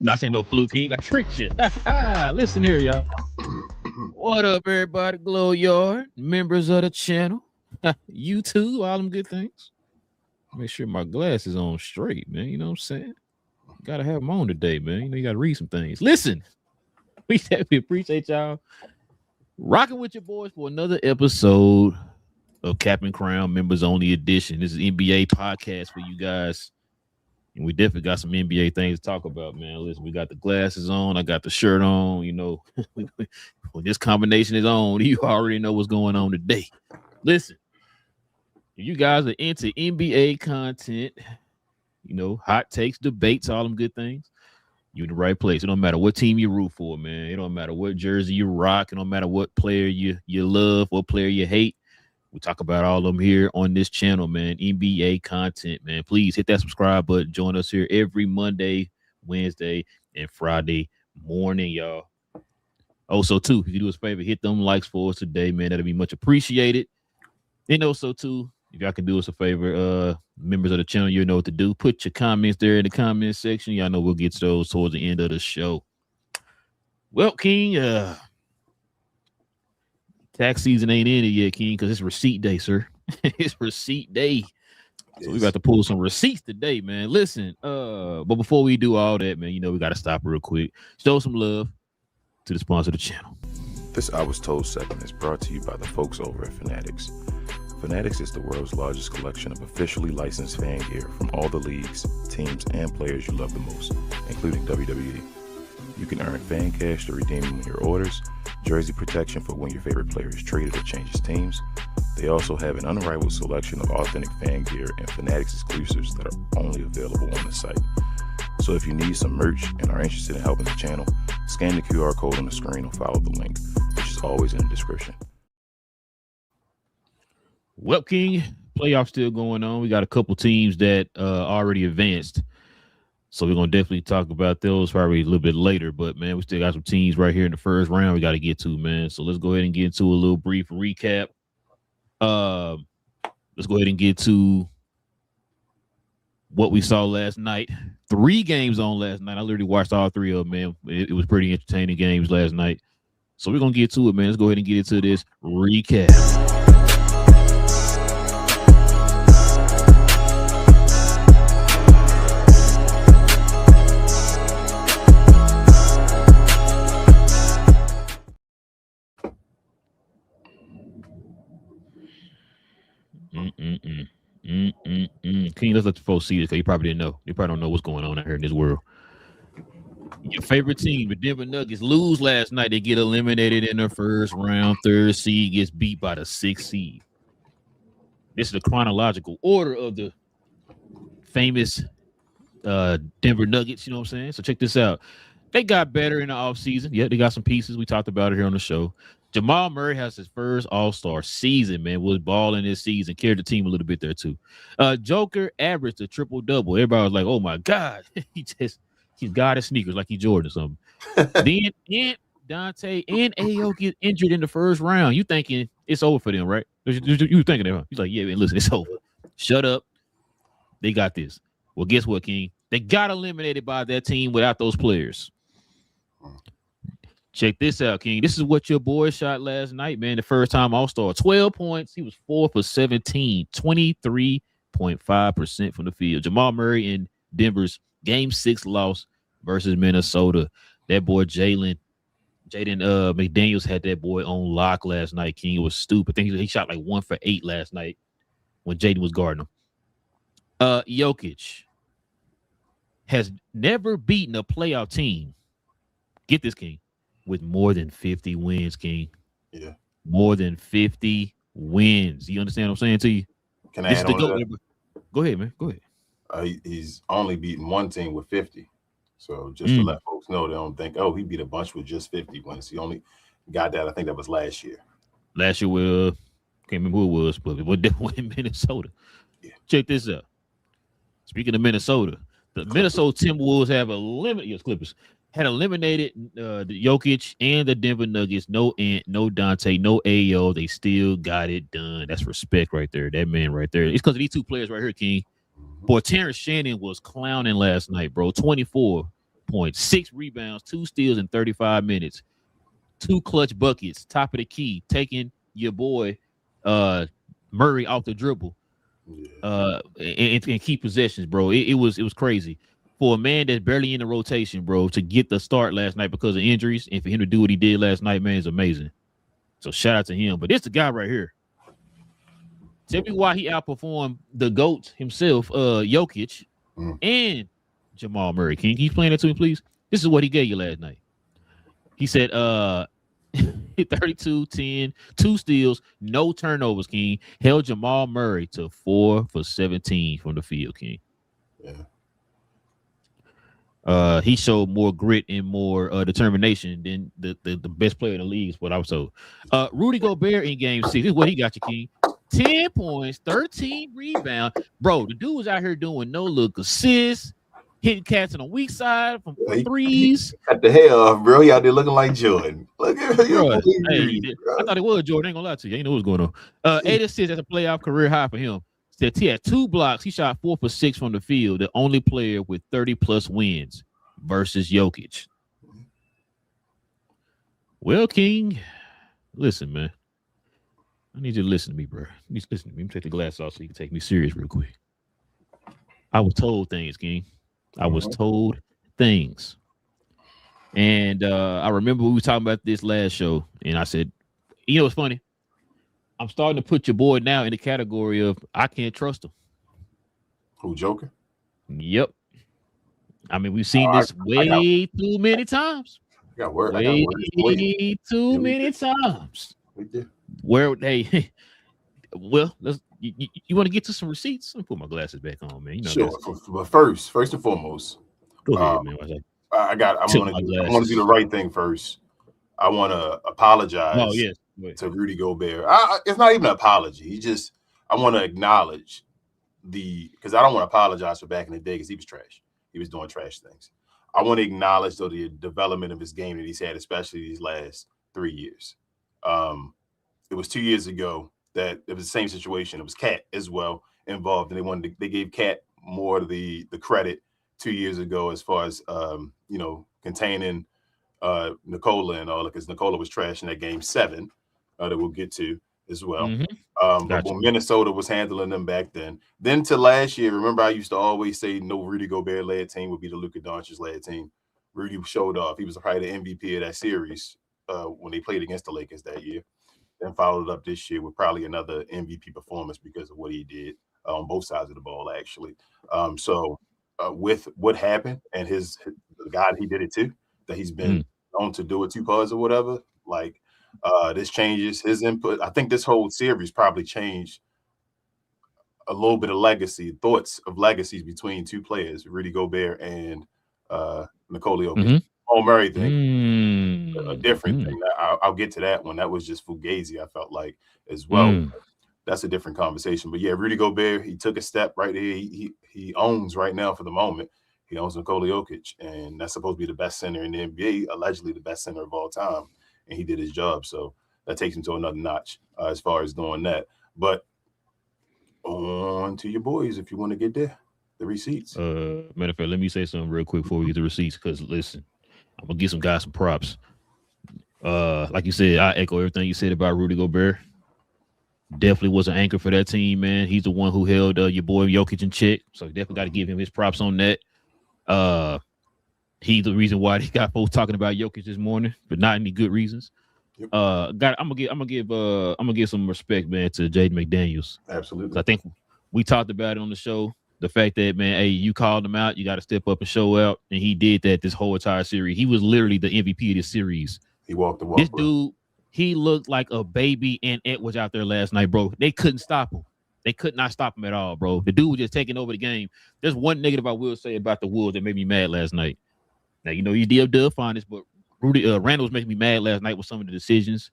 Not saying no fluke. He got trick shit. Listen here, y'all. What up, everybody? GloYard, members of the channel. You too, all them good things. Make sure my glasses on straight, man. You know what I'm saying? Gotta have them on today, man. You know, you gotta read some things. Listen, we definitely appreciate y'all rocking with your boys for another episode of Cap and Crown Members Only Edition. This is NBA podcast for you guys. And we definitely got some NBA things to talk about, man. Listen, we got the glasses on. I got the shirt on. You know, when this combination is on, you already know what's going on today. Listen, if you guys are into NBA content, you know, hot takes, debates, all them good things, you're in the right place. It don't matter what team you root for, man. It don't matter what jersey you rock. It don't matter what player you love, what player you hate. We talk about all of them here on this channel, man. NBA content, man. Please hit that subscribe button. Join us here every Monday, Wednesday, and Friday morning, y'all. Also, too, if you do us a favor, hit them likes for us today, man. That'll be much appreciated. And also, too, if y'all can do us a favor, members of the channel, you know what to do. Put your comments there in the comment section. Y'all know we'll get to those towards the end of the show. Well, King, tax season ain't in it yet, King, because it's receipt day, sir. It's receipt day. So we got to pull some receipts today, man. Listen, but before we do all that, man, you know, we got to stop real quick. Show some love to the sponsor of the channel. This I Was Told segment is brought to you by the folks over at Fanatics. Fanatics is the world's largest collection of officially licensed fan gear from all the leagues, teams, and players you love the most, including WWE. You can earn fan cash to redeem when your orders, jersey protection for when your favorite player is traded or changes teams. They also have an unrivaled selection of authentic fan gear and Fanatics exclusives that are only available on the site. So if you need some merch and are interested in helping the channel, scan the QR code on the screen or follow the link, which is always in the description. Well, King, playoffs still going on. We got a couple teams that already advanced. So we're going to definitely talk about those probably a little bit later. But, man, we still got some teams right here in the first round we got to get to, man. So let's go ahead and get into a little brief recap. Let's go ahead and get to what we saw last night. 3 games on last night. I literally watched all 3 of them, man. It was pretty entertaining games last night. So we're going to get to it, man. Let's go ahead and get into this recap. King, let's let the folks see this because you probably didn't know. You probably don't know what's going on out here in this world. Your favorite team, the Denver Nuggets, lose last night. They get eliminated in the first round. 3rd seed gets beat by the 6th seed. This is the chronological order of the famous Denver Nuggets. You know what I'm saying? So check this out. They got better in the offseason. Yeah, they got some pieces. We talked about it here on the show. Jamal Murray has his first All-Star season, man. Was balling this season. Carried the team a little bit there, too. Joker averaged a triple-double. Everybody was like, oh, my God. He's got his sneakers like he Jordan or something. Then and Dante and Ayo get injured in the first round. You thinking it's over for them, right? You thinking that, huh? He's like, yeah, man, listen, it's over. Shut up. They got this. Well, guess what, King? They got eliminated by that team without those players. Check this out, King. This is what your boy shot last night, man. The first time All-Star. 12 points. He was 4 for 17. 23.5% from the field. Jamal Murray in Denver's Game 6 loss versus Minnesota. That boy Jaden McDaniels had that boy on lock last night, King. It was stupid. I think he shot like 1 for 8 last night when Jaden was guarding him. Jokic has never beaten a playoff team. Get this, King. With more than 50 wins, King. Yeah. More than 50 wins. You understand what I'm saying to you? Can I add on to that? Go ahead, man. Go ahead. He's only beaten one team with 50. So just to let folks know, they don't think, oh, he beat a bunch with just 50 wins. He only got that. I think that was last year. Last year, can't remember who it was, but it was in Minnesota. Yeah. Check this out. Speaking of Minnesota, the Minnesota Timberwolves have Clippers had eliminated the Jokic and the Denver Nuggets. No Ant, no Dante, no Ayo. They still got it done. That's respect right there. That man right there. It's because of these 2 players right here, King. Boy, Terrence Shannon was clowning last night, bro. 24 points, 6 rebounds, 2 steals in 35 minutes, 2 clutch buckets, top of the key, taking your boy Murray off the dribble, and key possessions, bro. It was crazy for a man that's barely in the rotation, bro, to get the start last night because of injuries, and for him to do what he did last night, man, is amazing. So shout out to him. But this the guy right here. Tell me why he outperformed the GOAT himself, Jokic, and Jamal Murray. Can you explain that to me, please? This is what he gave you last night. He said 32, 10, 2 steals, no turnovers, King. Held Jamal Murray to 4 for 17 from the field, King. Yeah. He showed more grit and more determination than the best player in the league, is what I was told. Rudy Gobert in game 6. This is what he got you, King. 10 points, 13 rebounds. Bro, the dude was out here doing no-look assists, hitting cats on the weak side from threes. Cut the hair off, bro. He out there looking like Jordan. Look at him. I thought it was Jordan. I ain't gonna lie to you. I ain't know what's going on. 8 assists as a playoff career high for him. Said he had 2 blocks. He shot 4 for 6 from the field. The only player with 30-plus wins versus Jokic. Well, King, listen, man. I need you to listen to me, bro. You need to listen to me. Let me take the glass off so you can take me serious real quick. I was told things, King. I was told things. And I remember we were talking about this last show, and I said, you know what's funny? I'm starting to put your boy now in the category of I can't trust him. Who, Joker? Yep. I mean, we've seen this way too many times. I got word. Way too many times. Where they, well, you want to get to some receipts? Let me put my glasses back on, man. You know, sure. But first and foremost, go ahead, man. I want to do the right thing first. I want to apologize to Rudy Gobert. It's not even an apology. I want to acknowledge because I don't want to apologize for back in the day because he was trash. He was doing trash things. I want to acknowledge though the development of his game that he's had, especially these last 3 years. It was 2 years ago that it was the same situation. It was Cat as well involved, and they gave Cat more of the credit 2 years ago as far as containing Nikola and all, because Nikola was trash in that game 7 that we'll get to as well. But when Minnesota was handling them back then to last year, remember I used to always say no Rudy Gobert led team would be the Luka Doncic led team. Rudy showed off. He was probably the MVP of that series when they played against the Lakers that year. Then followed up this year with probably another MVP performance because of what he did on both sides of the ball, actually. With what happened and the guy he did it to, that he's been known to do it to cause or whatever, like this changes his input. I think this whole series probably changed a little bit of thoughts of legacies between two players, Rudy Gobert and Nikola Jokic. Murray thing, a different thing. I'll get to that one. That was just fugazi, I felt like, as well. That's a different conversation. But yeah, Rudy Gobert, he took a step right here. He owns right now for the moment. He owns Nikola Jokic, and that's supposed to be the best center in the NBA, allegedly the best center of all time. And he did his job. So that takes him to another notch as far as doing that. But on to your boys if you want to get there. The receipts. Matter of fact, let me say something real quick before we get the receipts, because listen, I'm gonna give some guys some props. Like you said, I echo everything you said about Rudy Gobert. Definitely was an anchor for that team, man. He's the one who held your boy Jokic in check, so definitely got to give him his props on that. He's the reason why they got folks talking about Jokic this morning, but not any good reasons. Yep. I'm gonna give some respect, man, to Jaden McDaniels. Absolutely. I think we talked about it on the show. The fact that, man, hey, you called him out, you got to step up and show out, and he did that this whole entire series. He was literally the MVP of this series. He walked the walk. This dude, he looked like a baby, and Edwards out there last night, bro. They couldn't stop him. They could not stop him at all, bro. The dude was just taking over the game. There's one negative I will say about the Wolves that made me mad last night. Now, you know, you did find this, but Randall was making me mad last night with some of the decisions.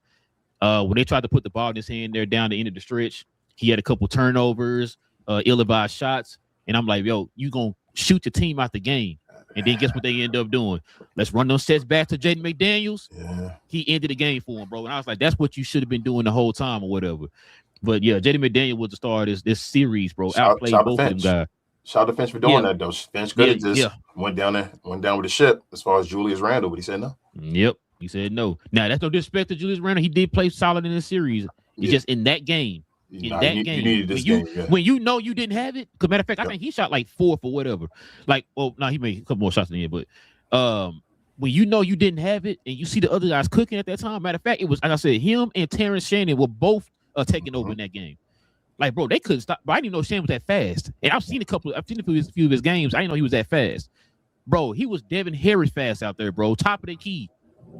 When they tried to put the ball in his hand there down the end of the stretch, he had a couple turnovers, ill-advised shots. And I'm like, yo, you going to shoot your team out the game. And then guess what they end up doing? Let's run those sets back to Jaden McDaniels. Yeah. He ended the game for him, bro. And I was like, that's what you should have been doing the whole time or whatever. But, yeah, Jaden McDaniels was the star of this series, bro. Outplayed both of them guys. Shout out to Finch for doing that though. Finch could have just went down with the ship as far as Julius Randle, but he said no. Yep, he said no. Now that's no disrespect to Julius Randle. He did play solid in this series. It's just in that game. You needed this game. When you know you didn't have it, because matter of fact, I think he shot like 4 for whatever. Like, well, no, he made a couple more shots in the end, but when you know you didn't have it and you see the other guys cooking at that time, matter of fact, it was like I said, him and Terrence Shannon were both taking over in that game. Like, bro, they couldn't stop. But I didn't even know Shannon was that fast. And I've seen a few of his games. I didn't know he was that fast. Bro, he was Devin Harris fast out there, bro. Top of the key.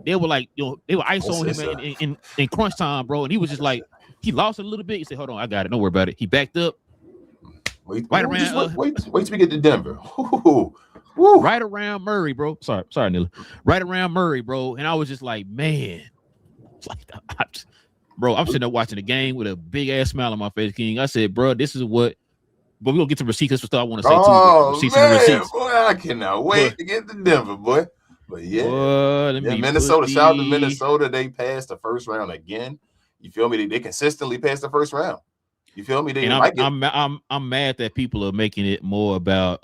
They were like, they were ISOing him in crunch time, bro. And he was just like, he lost a little bit. He said, hold on, I got it. Don't worry about it. He backed up. Wait till we get to Denver. Woo. Right around Murray, bro. Sorry, Nilla. Right around Murray, bro. And I was just like, man. It's like, bro, I'm sitting there watching the game with a big ass smile on my face, King. I said, bro, this is what. But we're going to get to receipts. That's what I want to say, too. Receipts. Boy, I cannot wait to get to Denver, boy. But Minnesota. Shout out to Minnesota. They passed the first round again. You feel me? They consistently pass the first round. You feel me? I'm mad that people are making it more about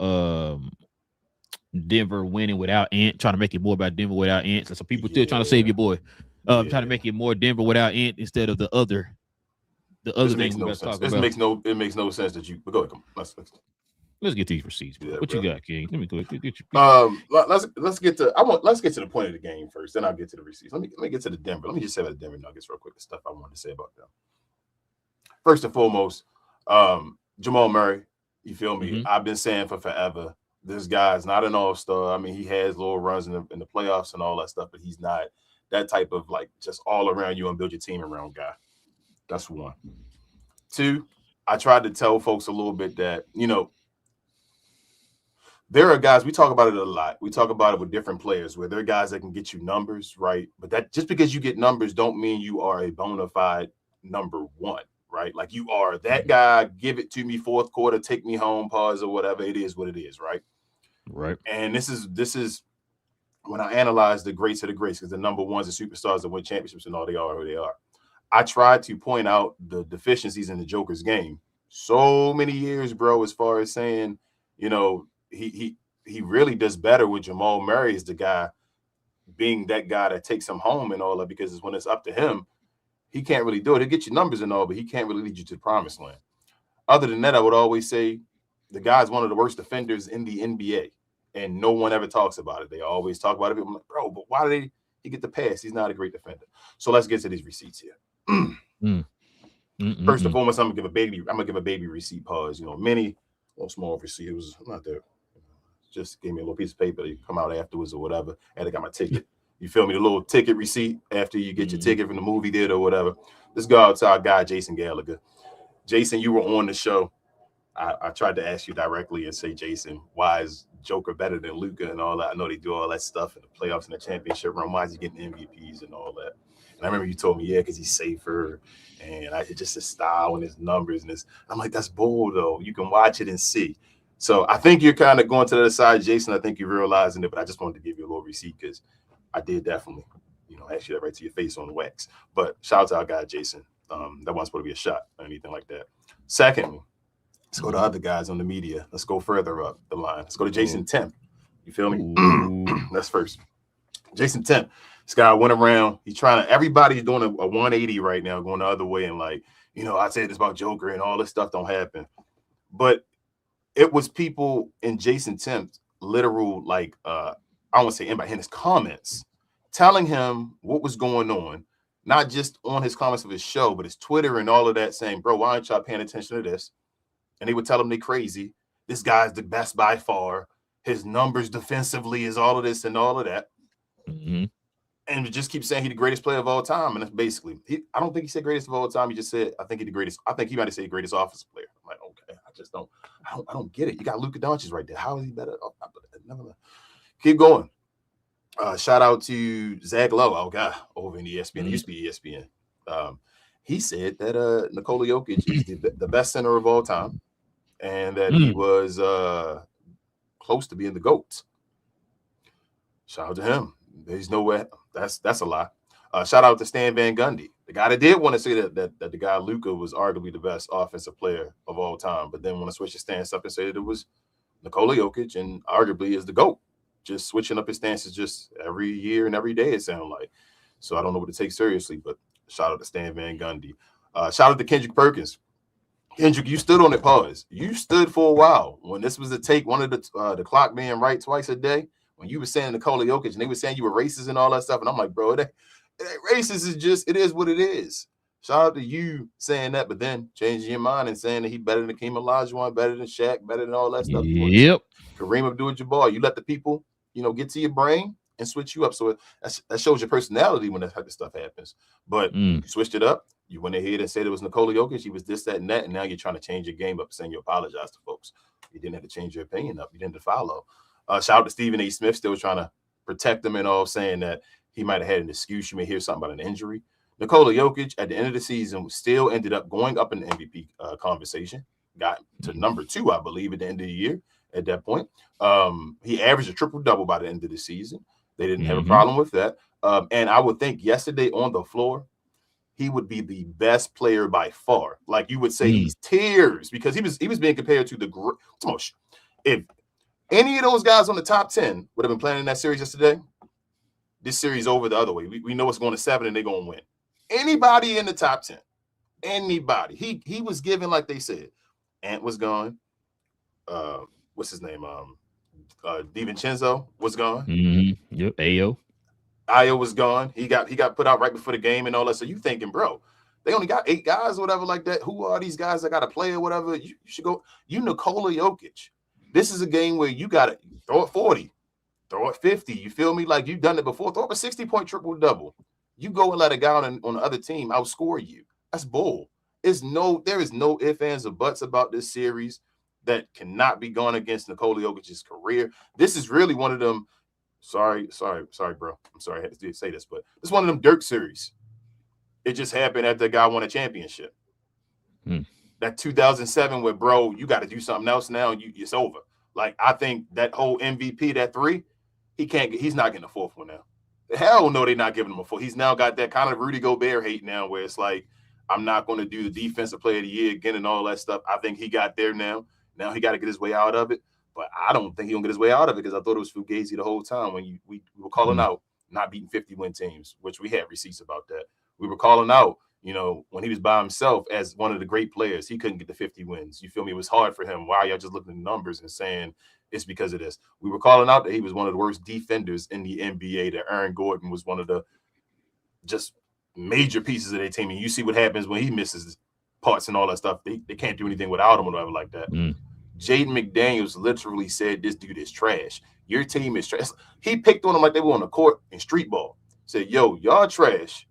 Denver winning without Ant, trying to make it more about Denver without Ant. So some people still trying to save your boy. Trying to make it more Denver without Ant instead of the other thing we're talking about. It makes no sense that you. But go ahead, come on. Let's get these receipts. What you got, King? Let me go get your. Let's get to the point of the game first. Then I'll get to the receipts. Let me get to the Denver. Let me just say about the Denver Nuggets real quick. The stuff I wanted to say about them. First and foremost, Jamal Murray. You feel me? I've been saying for forever, this guy's not an all-star. I mean, he has little runs in the playoffs and all that stuff, but he's not that type of like just all around you and build your team around guy. That's one. Two, I tried to tell folks a little bit that, there are guys, we talk about it a lot. We talk about it with different players where there are guys that can get you numbers, right? But that just because you get numbers don't mean you are a bona fide number one, right? Like you are that guy, give it to me fourth quarter, take me home, pause or whatever. It is what it is, right? Right. And this is when I analyze the greats of the greats, because the number ones and superstars that win championships and all, they are who they are. I tried to point out the deficiencies in the Joker's game so many years, bro, as far as saying, he really does better with Jamal Murray as the guy being that guy that takes him home and all that, because it's when it's up to him, he can't really do it. He'll get you numbers and all, but he can't really lead you to the promised land. Other than that, I would always say the guy's one of the worst defenders in the NBA, and no one ever talks about it. They always talk about it. I'm like, bro, but why did he get the pass? He's not a great defender. So let's get to these receipts here. First and foremost, I'm gonna give a baby receipt pause. Many little small receipt. It was not there. Just gave me a little piece of paper. They come out afterwards or whatever. And I got my ticket. You feel me? The little ticket receipt after you get your ticket from the movie theater or whatever. Let's go out to our guy, Jason Gallagher. Jason, you were on the show. I tried to ask you directly and say, Jason, why is Joker better than Luka and all that? I know they do all that stuff in the playoffs and the championship run. Why is he getting MVPs and all that? And I remember you told me, because he's safer and it's just his style and his numbers and his. I'm like, that's bold though. You can watch it and see. So I think you're kind of going to the other side, Jason. I think you're realizing it, but I just wanted to give you a little receipt because I did definitely, ask you that right to your face on the wax. But shout out to our guy, Jason. That wasn't supposed to be a shot or anything like that. Secondly, let's go to other guys on the media. Let's go further up the line. Let's go to Jason Temp. You feel me? That's first. Jason Temp. This guy went around. He's trying to. Everybody's doing a 180 right now, going the other way, and like, I said this about Joker and all this stuff don't happen, but it was people in Jason Temp's literal, like, I don't want to say anybody in his comments, telling him what was going on, not just on his comments of his show, but his Twitter and all of that, saying, bro, why aren't y'all paying attention to this? And they would tell him they crazy. This guy's the best by far. His numbers defensively is all of this and all of that. And just keep saying he's the greatest player of all time. And that's basically, I don't think he said greatest of all time. He just said, I think he's the greatest. I think he might have said greatest offensive player. I'm like, okay, I don't get it. You got Luka Doncic right there. How is he better? Keep going. Shout out to Zach Lowe, our guy over in ESPN. It used to be ESPN. He said that Nikola Jokic is the best center of all time, and that he was close to being the GOAT. Shout out to him. There's no way. That's a lie. Shout out to Stan Van Gundy, the guy that did want to say that the guy Luka was arguably the best offensive player of all time, but then want to switch his stance up and say that it was Nikola Jokic and arguably is the GOAT, just switching up his stances just every year and every day, it sounds like. So I don't know what to take seriously, but shout out to Stan Van Gundy. Shout out to Kendrick Perkins. Kendrick, you stood on it, pause. You stood for a while. When this was the take, one of the clock being right twice a day, when you were saying Nikola Jokic and they were saying you were racist and all that stuff, and I'm like, bro, it ain't racist is just, it is what it is. Shout out to you saying that, but then changing your mind and saying that he better than Hakeem Olajuwon, better than Shaq, better than all that stuff. Yep. Kareem Abdul-Jabbar, you let the people, get to your brain and switch you up. So that shows your personality when that type of stuff happens. But you switched it up. You went ahead and said it was Nikola Jokic. He was this, that, and that. And now you're trying to change your game up, saying you apologize to folks. You didn't have to change your opinion up. You didn't have to follow. Shout out to Stephen A. Smith, still trying to protect him and all, saying that he might have had an excuse. You may hear something about an injury. Nikola Jokic, at the end of the season, still ended up going up in the MVP conversation. Got to number 2, I believe, at the end of the year. At that point, he averaged a triple-double by the end of the season. They didn't have a problem with that. And I would think yesterday on the floor, he would be the best player by far. Like you would say, he's tears, because he was being compared to the great. If any of those guys on the top 10 would have been playing in that series yesterday, this series over the other way. We know it's going to 7 and they're going to win. Anybody in the top 10, anybody. He was given, like they said. Ant was gone. What's his name? DiVincenzo was gone. Yep. Ayo was gone. He got put out right before the game and all that. So you thinking, bro, they only got 8 guys or whatever like that. Who are these guys that got to play or whatever? You should go. You Nikola Jokic. This is a game where you got to throw it 40, throw it 50. You feel me? Like you've done it before. Throw up a 60-point triple-double. You go and let a guy on the other team outscore you. That's bull. There is no ifs, ands, or buts about this series that cannot be gone against Nikola Jokic's career. This is really one of them. Sorry, bro. I'm sorry I had to say this, but it's one of them Dirk series. It just happened after the guy won a championship. That 2007 where, bro, you got to do something else now. It's over. Like, I think that whole MVP, that 3, he's not getting a 4th one now. Hell no, they're not giving him a 4th. He's now got that kind of Rudy Gobert hate now where it's like, I'm not going to do the defensive player of the year again and all that stuff. I think he got there now. Now he got to get his way out of it. But I don't think he'll get his way out of it because I thought it was Fugazi the whole time when we were calling out not beating 50-win teams, which we had receipts about that. We were calling out, when he was by himself as one of the great players, he couldn't get the 50 wins. You feel me? It was hard for him. Why are y'all just looking at the numbers and saying it's because of this? We were calling out that he was one of the worst defenders in the NBA, that Aaron Gordon was one of the just major pieces of their team. And you see what happens when he misses parts and all that stuff. They can't do anything without him or whatever like that. Jaden McDaniels literally said, this dude is trash. Your team is trash. He picked on them like they were on the court in street ball. Said, yo, y'all trash.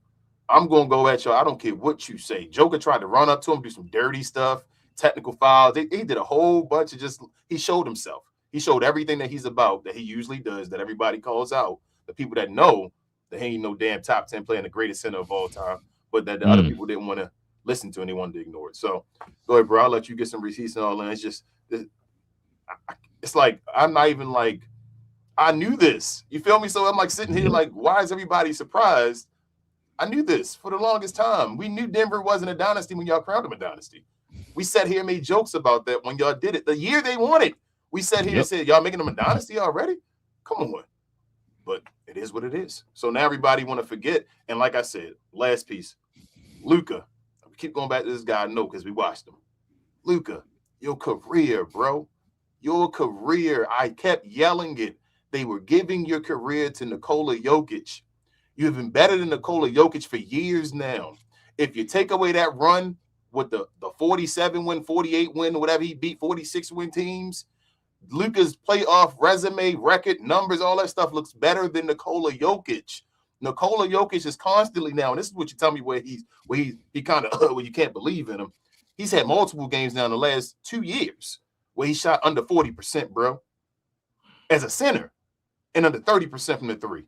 I'm going to go at y'all. I don't care what you say. Joker tried to run up to him, do some dirty stuff, technical fouls. He did a whole bunch of he showed himself. He showed everything that he's about, that he usually does, that everybody calls out. The people that know that he ain't no damn top 10 player and the greatest center of all time, but that the other people didn't want to listen to and they wanted to ignore it. So go ahead, bro. I'll let you get some receipts and all that. It's just, it's like, I'm not even like, I knew this. You feel me? So I'm like sitting here like, why is everybody surprised? I knew this for the longest time. We knew Denver wasn't a dynasty when y'all crowned them a dynasty. We sat here and made jokes about that when y'all did it. The year they won it, we sat here and said, y'all making them a dynasty already? Come on. But it is what it is. So now everybody want to forget. And like I said, last piece, Luka. We keep going back to this guy, no, because we watched him. Luka, your career, bro. Your career. I kept yelling it. They were giving your career to Nikola Jokic. You have been better than Nikola Jokic for years now. If you take away that run with the 47-win, 48-win, whatever he beat, 46-win teams, Luka's playoff resume, record, numbers, all that stuff looks better than Nikola Jokic. Nikola Jokic is constantly now, and this is what you tell me where he kind of where you can't believe in him. He's had multiple games now in the last 2 years where he shot under 40%, bro, as a center, and under 30% from the 3.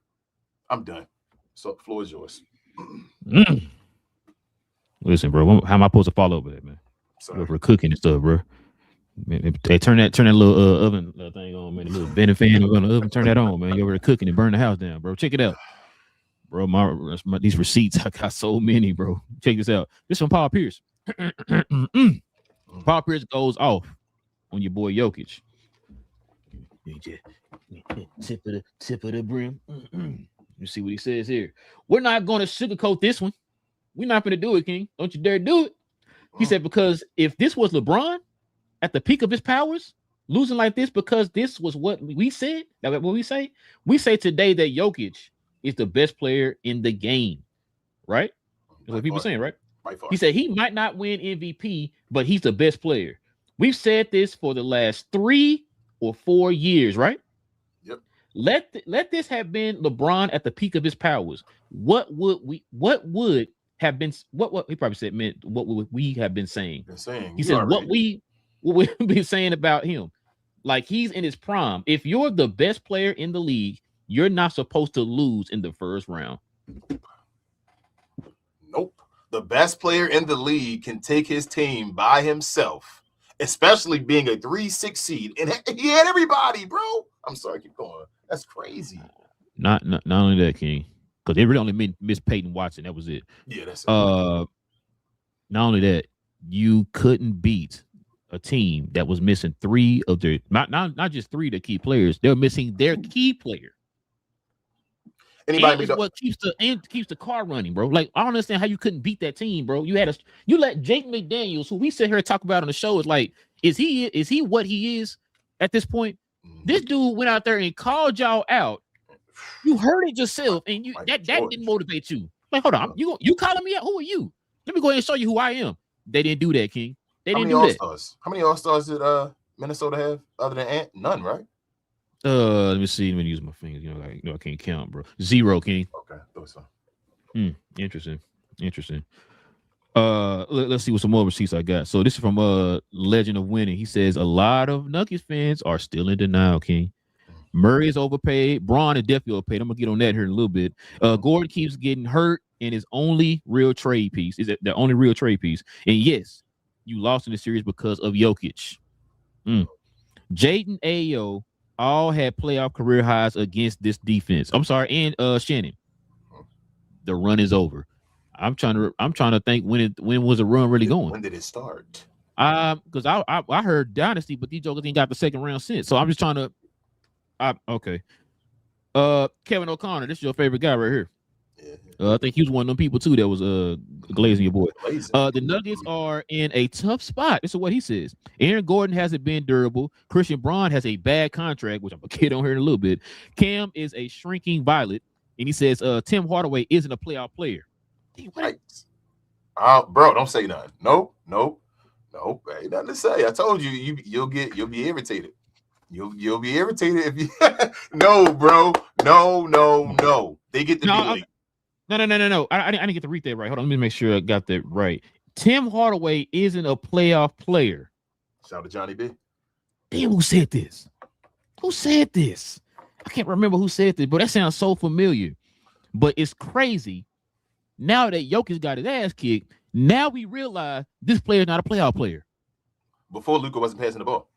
I'm done. So the floor is yours. Listen, bro, how am I supposed to follow up with that, man? We're cooking and stuff, bro. Man, hey, turn that little oven thing on, man. The little Benny fan on the oven, turn that on, man. You're over cooking and burn the house down, bro. Check it out, bro. These receipts, I got so many, bro. Check this out. This from Paul Pierce. Paul Pierce goes off on your boy Jokic. Tip of the brim. You see what he says here. We're not going to sugarcoat this one. We're not going to do it, King. Don't you dare do it. He said, because if this was LeBron at the peak of his powers, losing like this, because this was what we said. That what we say today that Jokic is the best player in the game, right? That's what people saying, right? He said he might not win MVP, but he's the best player. We've said this for the last 3 or 4 years, right? Yep. Let this have been LeBron at the peak of his powers. What would have been what he probably said meant what would we have been saying? He said what we've been saying about him. Like he's in his prime. If you're the best player in the league, you're not supposed to lose in the first round. Nope. The best player in the league can take his team by himself, especially being a 3-6 seed. And he had everybody, bro. I'm sorry, keep going. That's crazy. Not only that, King, because they really only missed Peyton Watson. That was it. Yeah, that's it. Not only that, you couldn't beat a team that was missing 3 of their not just 3 of the key players. They're missing their key player. Anybody what keeps the car running, bro. Like I don't understand how you couldn't beat that team, bro. You let Jake McDaniels, who we sit here and talk about on the show, is like, is he what he is at this point? This dude went out there and called y'all out. You heard it yourself, and that didn't motivate you. Like, hold on, you calling me out? Who are you? Let me go ahead and show you who I am. They didn't do that, King. They didn't do that. How many All-Stars did Minnesota have other than Ant? None, right? Let me see. Let me use my fingers. I can't count, bro. 0, King. Okay, thought so. Interesting. Let's see what some more receipts I got. So this is from Legend of Winning. He says a lot of Nuggets fans are still in denial, King. Murray is overpaid. Braun is definitely overpaid. I'm gonna get on that here in a little bit. Gordon keeps getting hurt, and his only real trade piece is the only real trade piece. And yes, you lost in the series because of Jokic. Jaden Ayo all had playoff career highs against this defense. I'm sorry, and Shannon. The run is over. I'm trying to think when was the run really going? When did it start? Because I heard Dynasty, but these jokers ain't got the second round since. So I'm just trying to. Okay. Kevin O'Connor, this is your favorite guy right here. Yeah. I think he was one of them people too that was glazing your boy. The Nuggets are in a tough spot. This is what he says. Aaron Gordon hasn't been durable. Christian Braun has a bad contract, which I'm gonna get on here in a little bit. Cam is a shrinking violet, and he says Tim Hardaway isn't a playoff player. Right. Bro, don't say nothing. Nope. Ain't nothing to say. I told you, you'll be irritated. You'll be irritated if you no, bro. No. They get to be late. No. I didn't get to read that right. Hold on, let me make sure I got that right. Tim Hardaway isn't a playoff player. Shout out to Johnny B. Damn, who said this? I can't remember who said this, but that sounds so familiar. But it's crazy. Now that Jokic got his ass kicked, now we realize this player is not a playoff player. Before Luka wasn't passing the ball.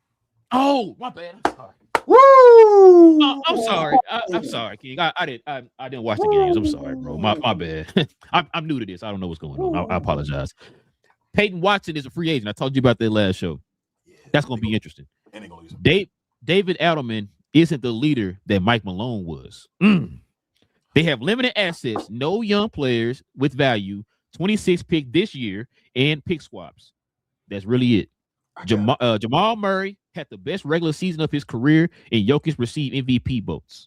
Oh, my bad. I'm sorry. Woo! I'm sorry. I'm sorry, King. I didn't watch the games. I'm sorry, bro. My bad. I'm new to this. I don't know what's going on. I apologize. Peyton Watson is a free agent. I told you about that last show. Yeah, that's going to be interesting. And gonna use David Adelman isn't the leader that Mike Malone was. They have limited assets, no young players with value, 26 pick this year, and pick swaps. That's really it. Jamal Murray had the best regular season of his career, and Jokic received MVP votes.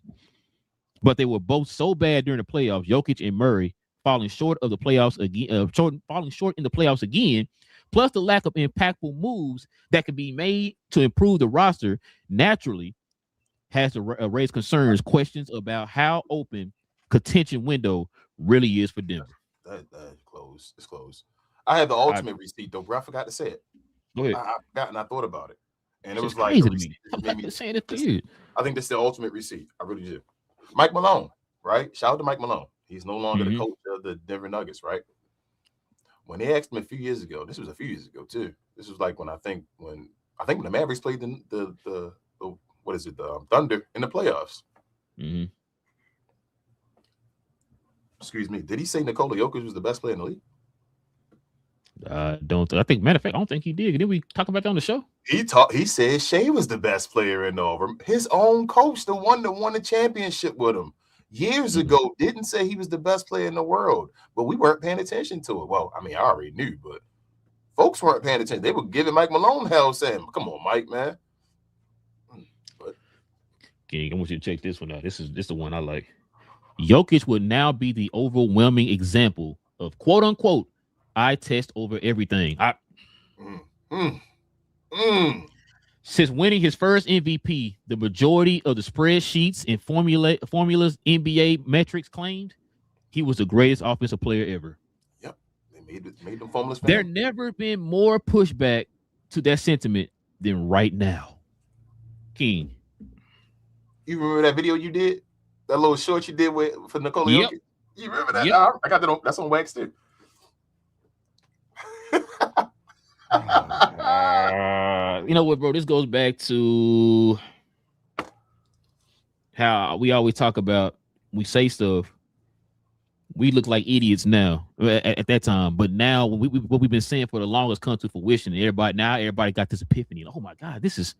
But they were both so bad during the playoffs, Jokic and Murray falling short of the playoffs again, falling short in the playoffs again, plus the lack of impactful moves that can be made to improve the roster naturally has to raise questions about how open contention window really is for Denver. That's close. It's close. I have the ultimate receipt though, bro. I forgot to say it. Go ahead. I forgot and I thought about it, and it was like crazy to me. I'm saying it to you. I think this is the ultimate receipt. I really do. Mike Malone, right? Shout out to Mike Malone. He's no longer the coach of the Denver Nuggets, right? When they asked him a few years ago, this was a few years ago too. This was like when the Mavericks played the what is it, the Thunder in the playoffs. Mm-hmm. Excuse me. Did he say Nikola Jokic was the best player in the league? I think, matter of fact, I don't think he did. Didn't we talk about that on the show? He said Shea was the best player in over. His own coach, the one that won the championship with him years ago, didn't say he was the best player in the world, but we weren't paying attention to it. Well, I mean, I already knew, but folks weren't paying attention. They were giving Mike Malone hell, saying, "Come on, Mike, man." But King, I want you to check this one out. This is the one I like. Jokic would now be the overwhelming example of "quote unquote" I test over everything. Since winning his first MVP, the majority of the spreadsheets and formulas NBA metrics claimed he was the greatest offensive player ever. Yep, they made them formulas. There never been more pushback to that sentiment than right now. King, you remember that video you did? That little short you did for Nikola Jokic? You remember that? Yep. I got that that's on wax too. You know what, bro? This goes back to how we always talk about, we say stuff, we look like idiots now at that time, but now what we've been saying for the longest comes to fruition. Everybody got this epiphany. Oh my God, this is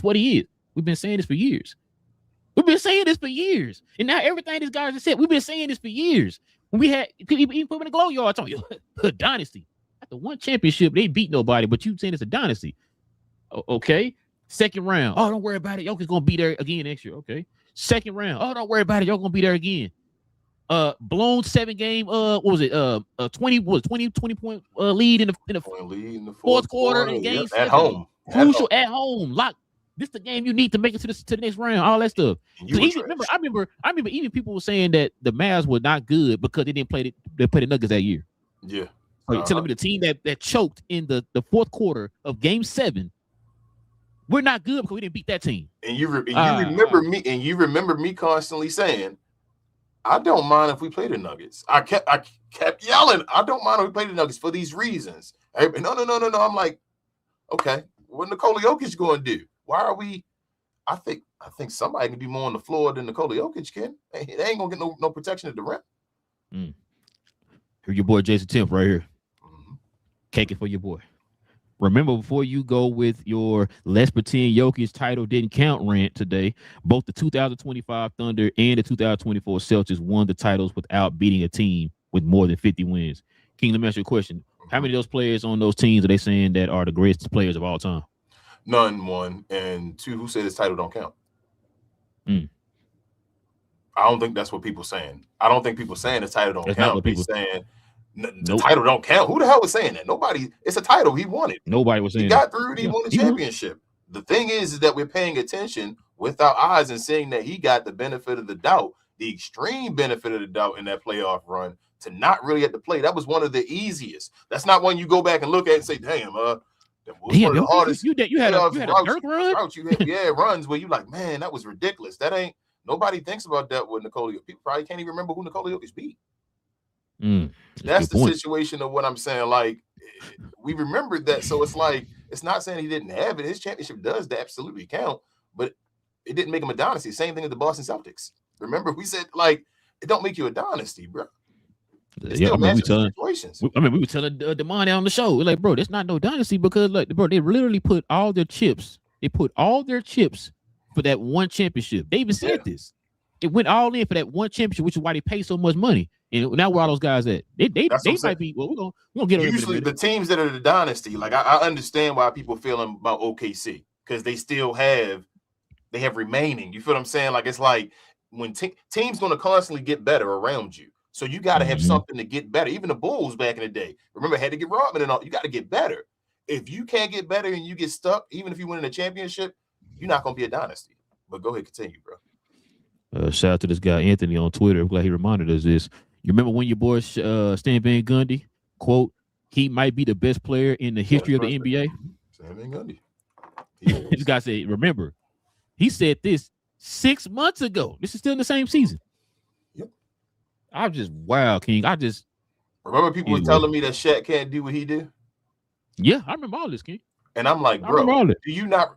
what he is. We've been saying this for years. And now everything these guys have said, we've been saying this for years. When we had even put in the GloYard, on you, a dynasty. After one championship, they beat nobody, but you saying it's a dynasty. Okay. Second round. Oh, don't worry about it. Y'all gonna be there again next year. Okay. Second round. Oh, don't worry about it. Y'all gonna be there again. Blown 7-game. What was it? 20 point lead in the fourth quarter in game 7. At home. Crucial at home. Lock. This is the game you need to make it to the next round. All that stuff. I remember even people were saying that the Mavs were not good because they didn't play they played the Nuggets that year. Yeah. You're telling me the team that choked in the fourth quarter of game 7, we're not good because we didn't beat that team. And you remember me constantly saying, I don't mind if we play the Nuggets. I kept yelling, I don't mind if we play the Nuggets for these reasons. No. I'm like, okay, what Nikola Jokic going to do? Why are we? I think somebody can be more on the floor than Nikola Jokic can. They ain't gonna get no protection at the rim. Here's your boy Jason Temp right here. Cake it for your boy. Remember, before you go with your let's pretend Jokic title didn't count rant today, both the 2025 Thunder and the 2024 Celtics won the titles without beating a team with more than 50 wins. King, let me ask you a question. How many of those players on those teams are they saying that are the greatest players of all time? None, one. And two, who said this title don't count? I don't think that's what people saying. I don't think people saying the title don't count. People saying the title don't count. Who the hell was saying that? Nobody. It's a title. He won it. Nobody was saying he got through it. He won the championship. The thing is that we're paying attention with our eyes and seeing that he got the benefit of the doubt, the extreme benefit of the doubt in that playoff run to not really have to play. That was one of the easiest. That's not one you go back and look at and say, damn, that was one of the hardest. You had a dirt run? Runs where you like, man, that was ridiculous. That ain't, nobody thinks about that with Nikola Jokic. People probably can't even remember who Nikola Jokic beat. That's the situation of what I'm saying. Like, we remembered that, so it's like, it's not saying he didn't have it. His championship does absolutely count, but it didn't make him a dynasty. Same thing with the Boston Celtics. Remember, we said, like, it don't make you a dynasty, bro. We were telling Damani on the show. We're like, bro, that's not no dynasty because, like, bro, they literally put all their chips. They put all their chips for that one championship. They even said this. It went all in for that one championship, which is why they pay so much money. And now where all those guys at? They might be. Well, we're gonna get usually the teams that are the dynasty. Like I understand why people feeling about OKC because they have remaining. You feel what I'm saying? Like it's like when teams gonna constantly get better around you. So you got to have something to get better. Even the Bulls back in the day, remember, had to get Rodman and all. You got to get better. If you can't get better and you get stuck, even if you win a championship, you're not going to be a dynasty. But go ahead, continue, bro. Shout out to this guy, Anthony, on Twitter. I'm glad he reminded us this. You remember when your boy Stan Van Gundy, quote, he might be the best player in the history of the NBA? Stan Van Gundy. This guy said, remember, he said this 6 months ago. This is still in the same season. I'm just, wow, King. I just remember people were telling me that Shaq can't do what he did. Yeah, I remember all this, King. And I'm like, bro, do you not?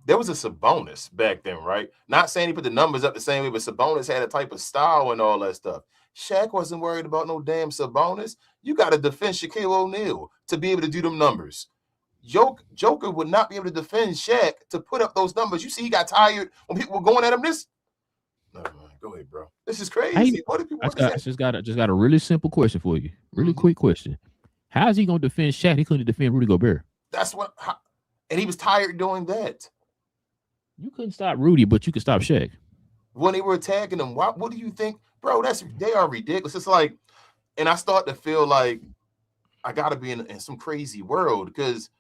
there was a Sabonis back then, right? Not saying he put the numbers up the same way, but Sabonis had a type of style and all that stuff. Shaq wasn't worried about no damn Sabonis. You got to defend Shaquille O'Neal to be able to do them numbers. Joker would not be able to defend Shaq to put up those numbers. You see, he got tired when people were going at him. No, go ahead, bro. This is crazy. What if people just got a really simple question for you. Really quick question. How is he gonna defend Shaq? He couldn't defend Rudy Gobert. And he was tired doing that. You couldn't stop Rudy, but you could stop Shaq. When they were attacking him, what do you think? Bro, they are ridiculous. It's like, and I start to feel like I gotta be in some crazy world because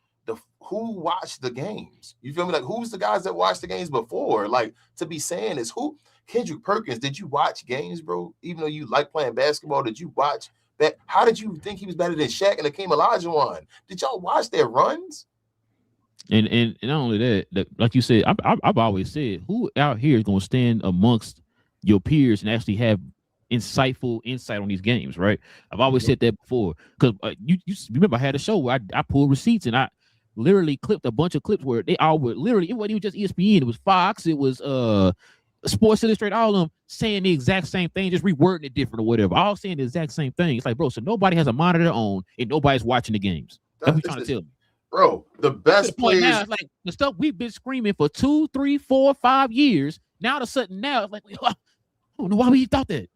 who watched the games? You feel me? Like, who's the guys that watched the games before? Like, to be saying is who? Kendrick Perkins, did you watch games, bro? Even though you like playing basketball, did you watch that? How did you think he was better than Shaq and Hakeem Olajuwon? Did y'all watch their runs? And not only that, like you said, I've always said, who out here is going to stand amongst your peers and actually have insightful insight on these games, right? I've always said that before. Because you remember I had a show where I pulled receipts and I literally clipped a bunch of clips where they all were literally, it wasn't even just ESPN, it was Fox, it was Sports Illustrated, all of them saying the exact same thing, just rewording it different or whatever, all saying the exact same thing. It's like, bro, so nobody has a monitor on and nobody's watching the games. That's what you're trying to tell me. Bro, the best players. Now, it's like the stuff we've been screaming for 2, 3, 4, 5 years. Now, all of a sudden, now it's like, I don't know why we thought that.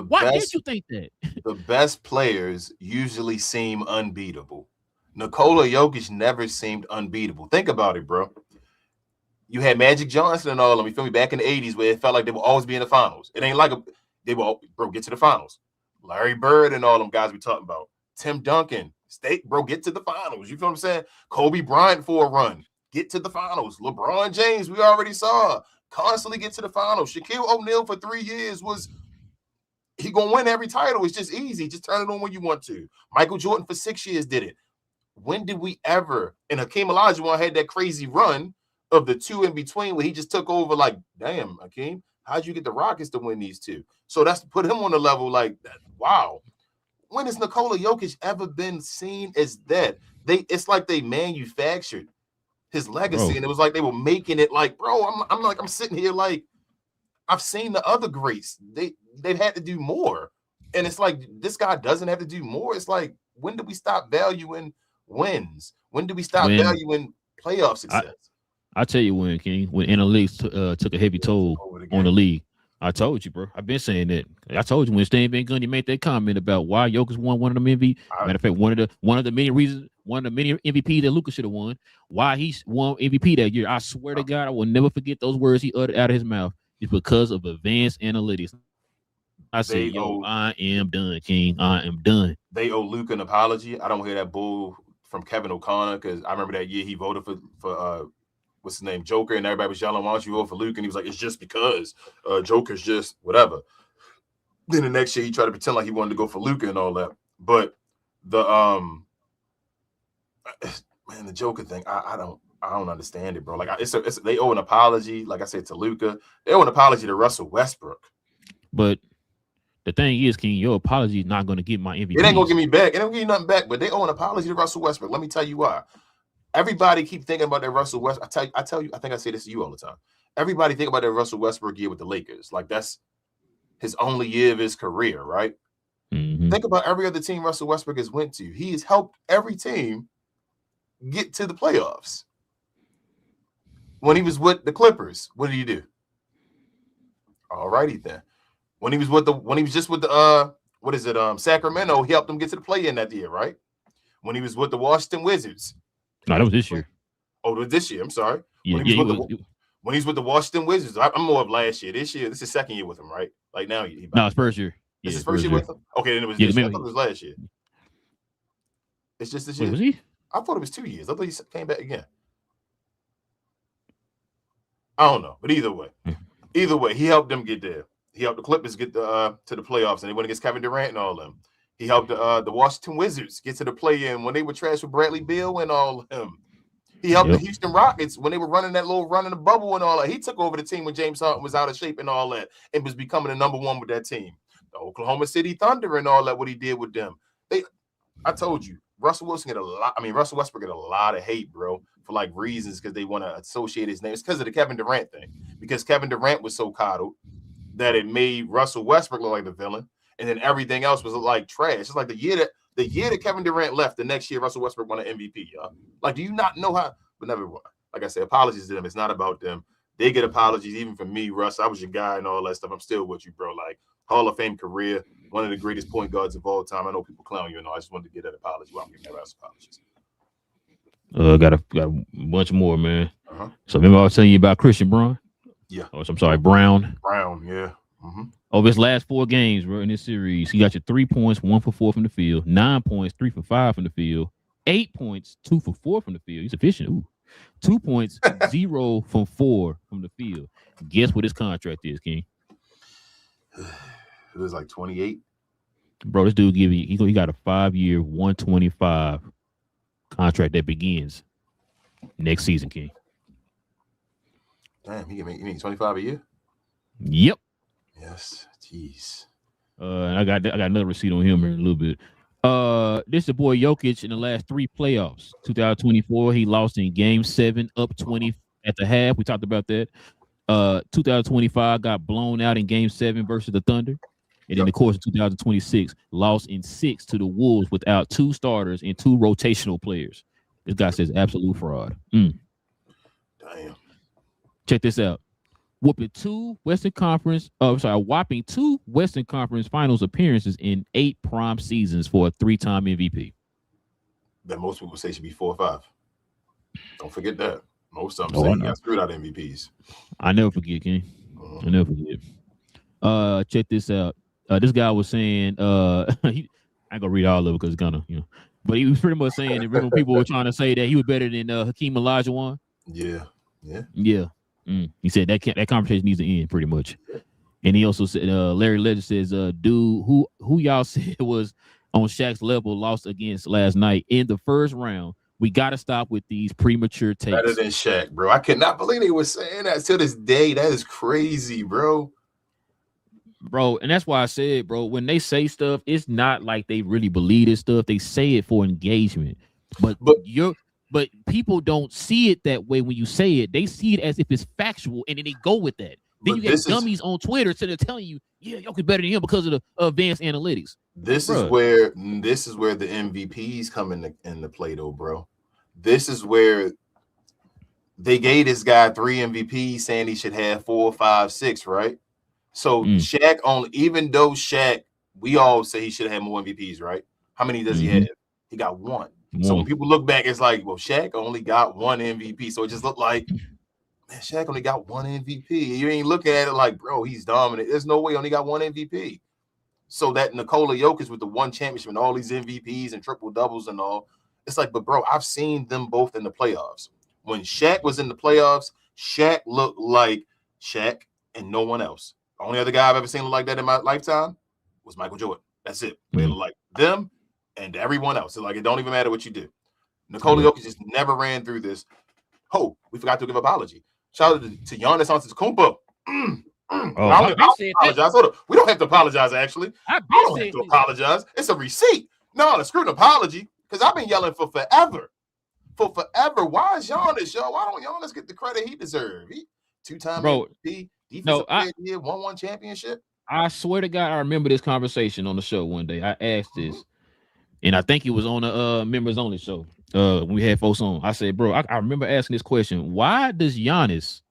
Why did you think that? The best players usually seem unbeatable. Nikola Jokic never seemed unbeatable. Think about it, bro. You had Magic Johnson and all of them, you feel me, back in the 80s where it felt like they would always be in the finals. It ain't like they will, bro, get to the finals. Larry Bird and all them guys we talking about. Tim Duncan, get to the finals. You feel what I'm saying? Kobe Bryant for a run. Get to the finals. LeBron James, we already saw. Constantly get to the finals. Shaquille O'Neal for 3 years he gonna win every title. It's just easy. Just turn it on when you want to. Michael Jordan for 6 years did it. When did we ever? And Hakeem Olajuwon had that crazy run of the two in between where he just took over. Like, damn, Hakeem, how'd you get the Rockets to win these two? So that's to put him on the level like that. Wow. When has Nikola Jokic ever been seen as that? It's like they manufactured his legacy, bro. And it was like they were making it like, bro. I'm sitting here like I've seen the other greats. They've had to do more, and it's like this guy doesn't have to do more. It's like, when do we stop valuing wins? When do we stop valuing playoff success? I tell you when, King, when analytics took a heavy toll on the league. I told you, bro. I've been saying that. I told you when Stan Van Gundy made that comment about why Jokic won one of them MVP. Matter of fact, one of the many reasons, one of the many MVPs that Luka should have won. Why he won MVP that year? I swear to God, I will never forget those words he uttered out of his mouth. It's because of advanced analytics. I say, I am done, King. I am done. They owe Luka an apology. I don't hear that bull from Kevin O'Connor because I remember that year he voted for what's his name, Joker, and everybody was yelling, why don't you vote for Luke? And he was like, it's just because Joker's just whatever. Then the next year he tried to pretend like he wanted to go for Luka and all that. But the the Joker thing, I don't understand it, bro. Like they owe an apology, like I said, to Luka. They owe an apology to Russell Westbrook. But the thing is, King, your apology is not going to get my MVP. It ain't gonna give me back. It ain't gonna give you nothing back. But they owe an apology to Russell Westbrook. Let me tell you why. Everybody keep thinking about that Russell Westbrook. I tell you, I think I say this to you all the time. Everybody think about that Russell Westbrook year with the Lakers. Like that's his only year of his career, right? Mm-hmm. Think about every other team Russell Westbrook has went to. He has helped every team get to the playoffs. When he was with the Clippers, what did he do? All righty then. When he was just with the Sacramento, he helped them get to the play-in that year, right? When he was with the Washington Wizards. No, that was this year. Oh, it was this year. I'm sorry. Yeah, when he's with the Washington Wizards, I'm more of last year. This year, this is his second year with him, right? Like now, no, it's first year. This is first year with him. Okay, then it was. I thought it was last year. It's just this year. Was he? I thought it was 2 years. I thought he came back again. I don't know, but either way, he helped them get there. He helped the Clippers get to the playoffs, and they went against Kevin Durant and all of them. He helped the Washington Wizards get to the play-in when they were trash with Bradley Beal and all of them. He helped the Houston Rockets when they were running that little run in the bubble and all that. He took over the team when James Harden was out of shape and all that and was becoming the number one with that team. The Oklahoma City Thunder and all that, what he did with them. I told you, Russell Wilson get a lot. I mean, Russell Westbrook get a lot of hate, bro, for like reasons because they want to associate his name. It's because of the Kevin Durant thing. Because Kevin Durant was so coddled that it made Russell Westbrook look like the villain, and then everything else was like trash. It's like the year that Kevin Durant left, the next year Russell Westbrook won an MVP, y'all. Like, do you not know how? But never mind. Like I said, apologies to them. It's not about them. They get apologies even from me, Russ. I was your guy and all that stuff. I'm still with you, bro. Like, Hall of Fame career, one of the greatest point guards of all time. I know people clown you and all. I just wanted to get that apology. Well, I'm giving that apologies. Got a bunch more, man. So remember I was telling you about Christian Braun? Yeah. Oh, I'm sorry, Brown. Brown, yeah. Over his last 4 games, bro, in this series, he got you 3 points, 1 for 4 from the field, 9 points, 3 for 5 from the field, 8 points, 2 for 4 from the field. He's efficient. Ooh. 2 points, 0 from 4 from the field. Guess what his contract is, King? It was like 28. Bro, this dude he got a 5-year, 125 contract that begins next season, King. Damn, he mean 25 a year? Yep. Yes. Jeez. And I got another receipt on him in a little bit. This is the boy Jokic in the last 3 playoffs. 2024, he lost in Game 7, up 20 at the half. We talked about that. 2025 got blown out in Game 7 versus the Thunder. And in the course of 2026, lost in 6 to the Wolves without 2 starters and 2 rotational players. This guy says absolute fraud. Damn. Check this out. Whopping 2 Western Conference Finals appearances in 8 prime seasons for a 3-time MVP. That most people say should be 4 or 5. Don't forget that. Most of them say he got screwed out of MVPs. I never forget, King. I never forget. Check this out. This guy was saying, I ain't gonna read all of it because it's gonna, but he was pretty much saying that remember people were trying to say that he was better than Hakeem Olajuwon. Yeah. He said that conversation needs to end pretty much. And he also said, Larry Legend says, dude, who y'all said was on Shaq's level lost against last night in the first round. We got to stop with these premature takes. Better than Shaq, bro. I cannot believe they were saying that to this day. That is crazy, bro. Bro, and that's why I said, bro, when they say stuff, it's not like they really believe this stuff. They say it for engagement. But people don't see it that way when you say it. They see it as if it's factual, and then they go with that. Then you get dummies on Twitter telling you, yeah, y'all could better than him because of the advanced analytics. This is where the MVPs come into play, though, bro. This is where they gave this guy 3 MVPs, saying he should have 4, 5, 6, right? So Shaq only, even though Shaq, we all say he should have had more MVPs, right? How many does he have? He got 1. So when people look back, it's like, well, Shaq only got 1 MVP. So it just looked like, man, Shaq only got 1 MVP. You ain't looking at it like, bro, he's dominant. There's no way he only got 1 MVP. So that Nikola Jokic with the 1 championship and all these MVPs and triple doubles and all, it's like, but bro, I've seen them both in the playoffs. When Shaq was in the playoffs, Shaq looked like Shaq and no one else. The only other guy I've ever seen look like that in my lifetime was Michael Jordan. That's it. They look like them and everyone else. It's like, it don't even matter what you do. Nikola Jokic just never ran through this. Oh, we forgot to give apology. Shout out to Giannis Antetokounmpo. I apologize. We don't have to apologize, actually. I don't have to apologize. It's a receipt. No, screw an apology, because I've been yelling for forever. Why is Giannis, yo? Why don't Giannis get the credit he deserves? 2-time MVP, defensive player of the year, 1 championship. I swear to God, I remember this conversation on the show one day. I asked this, and I think it was on a members only show. When we had folks on, I said, bro, I remember asking this question. Why does Giannis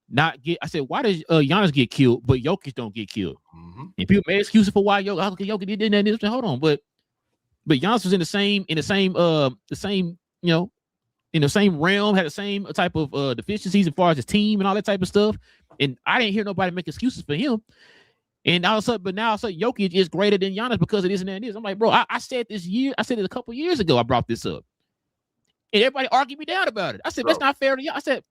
not get? I said, why does Giannis get killed, but Jokic don't get killed? And people made excuses for why Jokic did that. And hold on, but Giannis was in the same in the same realm, had the same type of deficiencies as far as his team and all that type of stuff. And I didn't hear nobody make excuses for him. And all of a sudden, Jokic is greater than Giannis because of this and that and this. I'm like, bro, I said this a couple years ago. I brought this up, and everybody argued me down about it. I said, that's not fair to Giannis. I said,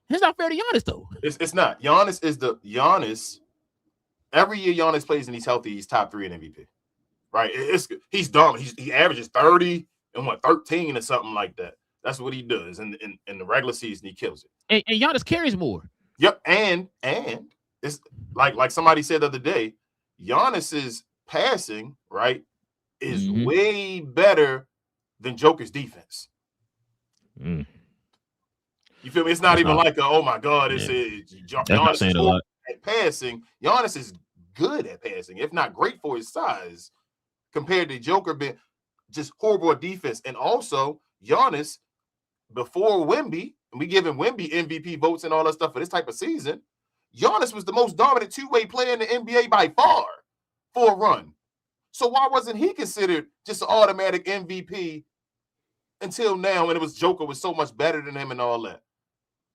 it's not fair to Giannis though. It's not. Giannis. Every year Giannis plays and he's healthy, he's top 3 in MVP. Right? He's dominant. He averages 30 and 13 or something like that. That's what he does. And in the regular season, he kills it. And Giannis carries more. Yep. And it's like somebody said the other day, Giannis's passing, right, is way better than Joker's defense. Mm. You feel me? It's not even like, oh my God, it's Giannis saying a lot. At passing. Giannis is good at passing, if not great for his size, compared to Joker being just horrible at defense. And also, Giannis, before Wemby, and we giving Wemby MVP votes and all that stuff for this type of season, Giannis was the most dominant two-way player in the NBA by far for a run. So why wasn't he considered just an automatic MVP until now when it was Joker was so much better than him and all that?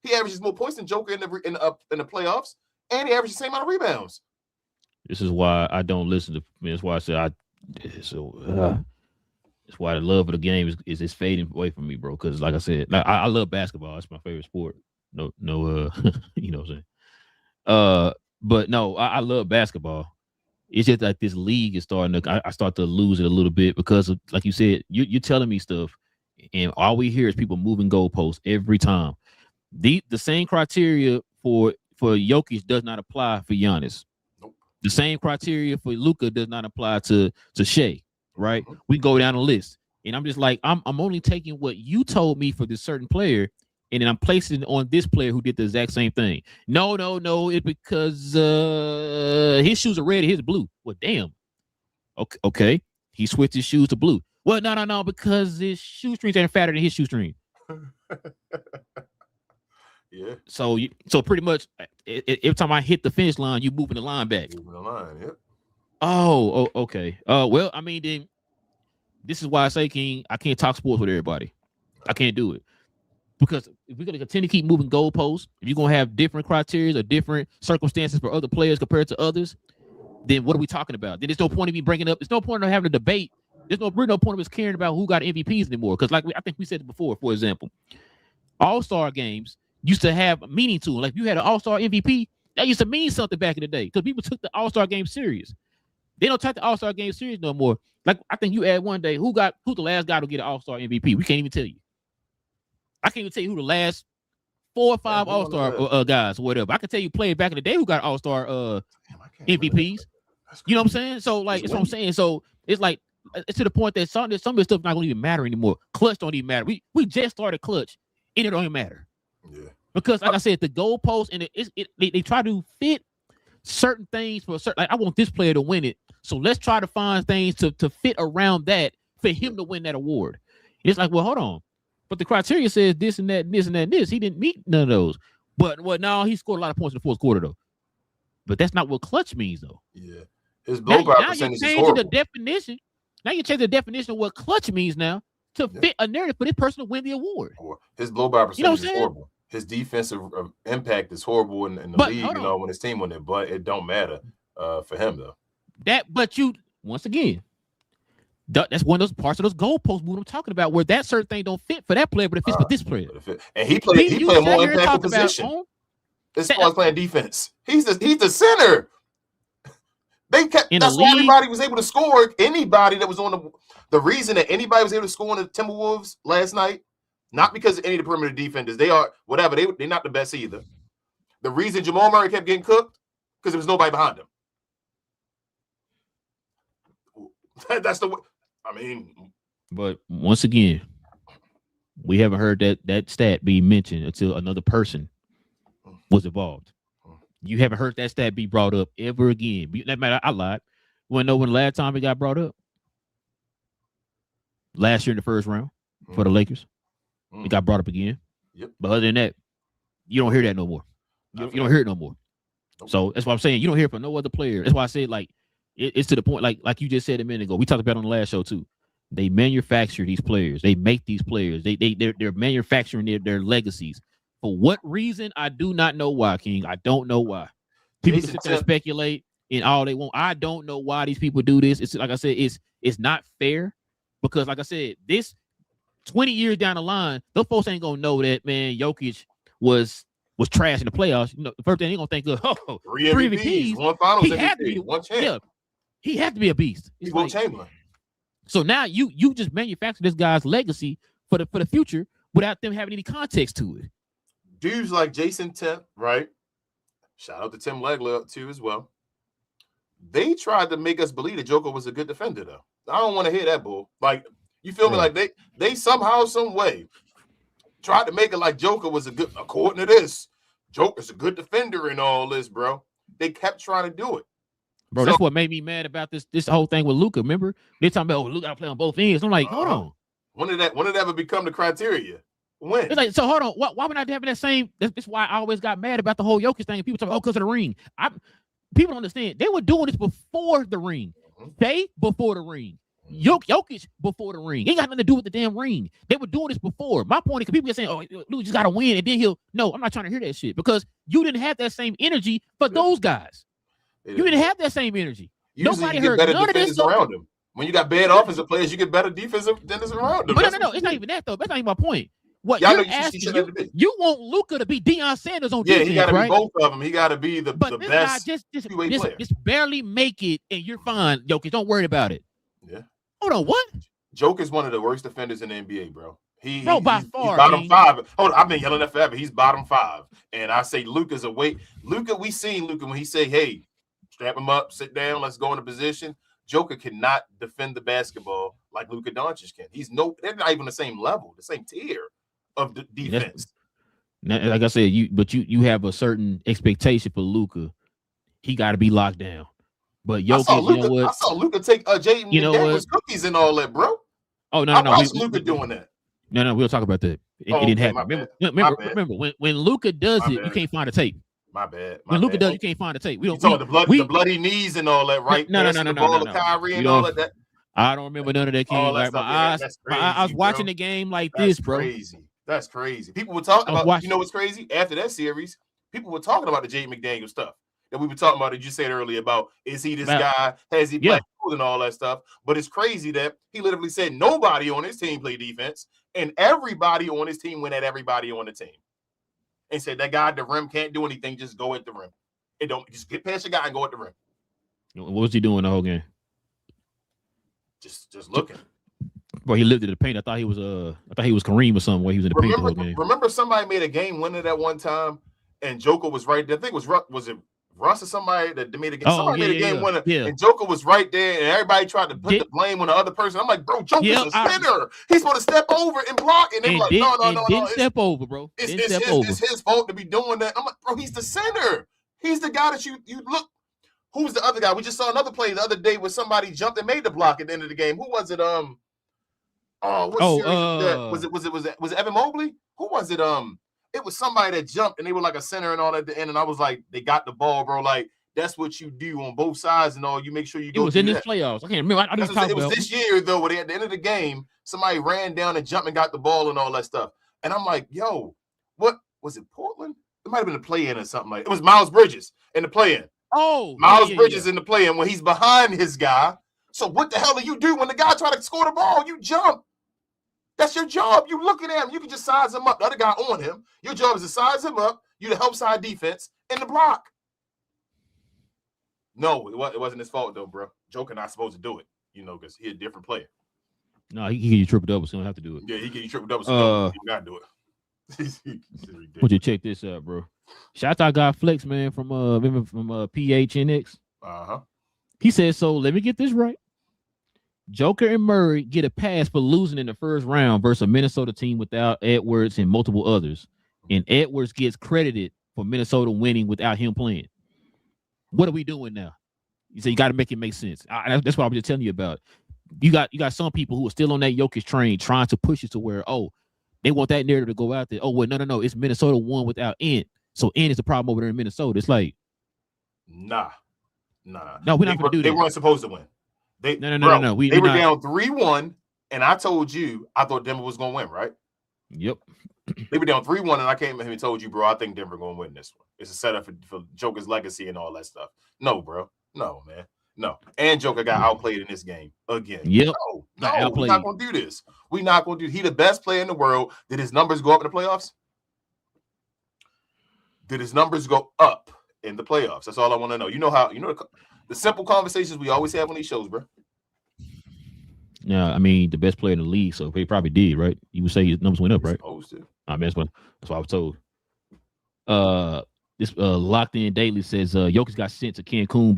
He averages more points than Joker in the playoffs, and he averages the same amount of rebounds. This is why I don't listen to. That's why I said it's why the love of the game is fading away from me, bro. Because like I said, I love basketball. It's my favorite sport. No, you know what I'm saying. But no, I love basketball. It's just that this league is starting to. I start to lose it a little bit because of, like you said, you're telling me stuff, and all we hear is people moving goalposts every time. The same criteria for Jokic does not apply for Giannis. Nope. The same criteria for Luka does not apply to Shea, right? Mm-hmm. We go down the list, and I'm just like, I'm only taking what you told me for this certain player, and then I'm placing it on this player who did the exact same thing. No, it's because his shoes are red and his blue. Well, damn. Okay. He switched his shoes to blue. Well, no, because his shoestrings ain't fatter than his shoestring. Yeah. So pretty much every time I hit the finish line, you moving the line back. Moving the line, yep. Oh, okay. Well, I mean, then this is why I say, King, I can't talk sports with everybody. I can't do it. Because if we're going to continue to keep moving goalposts, if you're going to have different criteria or different circumstances for other players compared to others, then what are we talking about? Then there's no point in me bringing up. There's no point in having a debate. There's no point of us caring about who got MVPs anymore. Because like I think we said it before, for example, All-Star games used to have meaning to them. Like if you had an All-Star MVP, that used to mean something back in the day because people took the All-Star game serious. They don't take the All-Star game serious no more. Like I think you add one day, who's the last guy to get an All-Star MVP? We can't even tell you. I can't even tell you who the last 4 or 5 All-Star guys or whatever. I can tell you players back in the day who got All-Star MVPs. You know what I'm saying? So like that's what I'm saying. So it's like it's to the point that some of this stuff not gonna even matter anymore. Clutch don't even matter. We just started clutch, and it don't even matter. Yeah. Because like I said, the goalpost and they try to fit certain things for certain. Like I want this player to win it, so let's try to find things to fit around that for him to win that award. And it's like, well, hold on. But the criteria says this and that, and this and that, and this. He didn't meet none of those. But no, he scored a lot of points in the fourth quarter, though. But that's not what clutch means, though. Yeah. His blowout percentage is horrible. Now you change the definition of what clutch means now to fit a narrative for this person to win the award. His blowout percentage is horrible. His defensive impact is horrible in the league, when his team won it. But it don't matter for him, though. Once again, that's one of those parts of those goalpost moves I'm talking about, where that certain thing don't fit for that player, but it fits for this player. And he played a more impactful position. As far as playing defense, he's the center. That's why everybody was able to score. Anybody that was on the reason that anybody was able to score on the Timberwolves last night, not because of any of the perimeter defenders, they are whatever. They're not the best either. The reason Jamal Murray kept getting cooked because there was nobody behind him. That's the way. I mean, but once again, we haven't heard that stat be mentioned until another person was involved. You haven't heard that stat be brought up ever again. That matter, I lied. You want to know when the last time it got brought up? Last year in the first round for the Lakers. It got brought up again. Yep. But other than that, you don't hear that no more. You don't hear it no more. Nope. So that's what I'm saying. You don't hear it from no other player. That's why I said like it's to the point like you just said a minute ago. We talked about it on the last show too. They manufacture these players. They make these players. They're manufacturing their legacies. For what reason? I do not know why, King. I don't know why. People can sit there and speculate and all they want. I don't know why these people do this. It's like I said, it's not fair because, like I said, this 20 years down the line, those folks ain't gonna know that man Jokic was trash in the playoffs. You know, the first thing they're gonna think of, 3 MVPs, 1 Finals MVP, 1 champ. Yeah, he had to be a beast. He's Will Chamberlain. So now you just manufacture this guy's legacy for the future without them having any context to it. Dudes like Jason Tim, right? Shout out to Tim Legler too as well. They tried to make us believe that Joker was a good defender, though. I don't want to hear that bull. Like You feel me? Bro. Like they somehow, some way tried to make it like Joker was a good, according to this, Joker's a good defender and all this, bro. They kept trying to do it. Bro, that's what made me mad about this whole thing with Luka. Remember? They're talking about, Luka gotta play on both ends. I'm like, hold on. When did that ever become the criteria? When? It's like, so hold on. Why would I having that same? That's why I always got mad about the whole Jokic thing. People talk about, because of the ring. People don't understand. They were doing this before the ring. They before the ring. Jokic before the ring. It ain't got nothing to do with the damn ring. They were doing this before. My point is, people get saying, "Oh, Luka just got to win," and then he'll. No, I'm not trying to hear that shit because you didn't have that same energy for those guys. You didn't have that same energy. Usually Nobody you get heard better none of this defenders around them. When you got bad offensive players, you get better defensive defenders around them. But no, it's not even that though. That's not even my point. What Y'all you're know asking, you you want Luka to be Deion Sanders on defense, he got to right? be both of them. He got to be the this best guy two-way player. just barely make it, and you're fine, Jokic. Don't worry about it. Yeah. Hold on, what? Joker's one of the worst defenders in the NBA, bro. He's by far. He's bottom 5. Hold on, I've been yelling that forever. He's bottom 5, and I say Luka's away. Luka, we seen Luka when he say, "Hey, strap him up, sit down, let's go into position." Joker cannot defend the basketball like Luka Doncic can. They're not even the same level, the same tier of the defense. Like I said, you have a certain expectation for Luka. He got to be locked down. But Jokic, I saw Luka take Jaden McDaniels cookies and all that, bro. Oh no, I watched Luka doing that. No, we'll talk about that. It didn't happen. Remember when Luka does it, you can't find a tape. My bad. When Luka does, you can't find a tape. We don't. The bloody knees and all that, right? No. Kyrie and all of that. I don't remember none of that. King. Like, I was watching the game like this, bro. That's crazy. People were talking about. You know what's crazy? After that series, people were talking about the Jaden McDaniels stuff that we were talking about. That you said earlier about is he this guy? Has he played and all that stuff? But it's crazy that he literally said nobody on his team played defense, and everybody on his team went at everybody on the team, and said that guy at the rim can't do anything. Just go at the rim. It don't just get past the guy and go at the rim. What was he doing the whole game? Just looking. Boy, he lived in the paint. I thought he was Kareem or something. Where he was in the paint the whole game. Remember somebody made a game winner that one time, and Joker was right there. I think it was it Russ or somebody that made a game? Somebody made a game winner, and Joker was right there, and everybody tried to put the blame on the other person. I'm like, bro, Joker's a center. He's supposed to step over and block, and they're like, no. Didn't step over, bro. It's his fault to be doing that. I'm like, bro, he's the center. He's the guy that you look. Who was the other guy? We just saw another play the other day where somebody jumped and made the block at the end of the game. Who was it? Was it Evan Mobley? Who was it? It was somebody that jumped and they were like a center and all at the end. And I was like, they got the ball, bro. Like, that's what you do on both sides and all. You make sure you go. It was in this playoffs. I can't remember. It was this year, though, where at the end of the game, somebody ran down and jumped and got the ball and all that stuff. And I'm like, yo, what was it? Portland? It might have been a play-in or something like. It was Miles Bridges in the play-in. Oh, Miles Bridges in the play-in when he's behind his guy. So what the hell do you do when the guy try to score the ball? You jump. That's your job. You looking at him. You can just size him up. The other guy on him. Your job is to size him up. You the help side defense and the block. No, it wasn't his fault though, bro. Joker not supposed to do it, because he's a different player. No, he can get you triple double, so you don't have to do it. Yeah, he get you triple double, so you gotta do it. Would you check this out, bro? Shout out guy Flex, man, from PHNX. He said, so let me get this right. Joker and Murray get a pass for losing in the first round versus a Minnesota team without Edwards and multiple others. And Edwards gets credited for Minnesota winning without him playing. What are we doing now? You say you got to make it make sense. That's what I was just telling you about. You got some people who are still on that Jokic train trying to push it to where, they want that narrative to go out there. Oh, well, no. It's Minnesota won without N. So N is the problem over there in Minnesota. It's like, nah. No, we're not going to do that. They weren't supposed to win. No. They were down 3-1, and I told you I thought Denver was going to win, right? Yep. They were down 3-1, and I came to him and told you, bro, I think Denver going to win this one. It's a setup for Joker's legacy and all that stuff. No, bro. No, man. No. And Joker got outplayed in this game again. Yep. No, we're not going to do this. We're not going to do He the best player in the world. Did his numbers go up in the playoffs? Did his numbers go up in the playoffs? That's all I want to know. The simple conversations we always have on these shows, bro. Yeah, I mean, the best player in the league, so he probably did, right? You would say his numbers went up, right? Supposed to. I mean, that's what I was told. This Locked In Daily says Jokic got sent to Cancun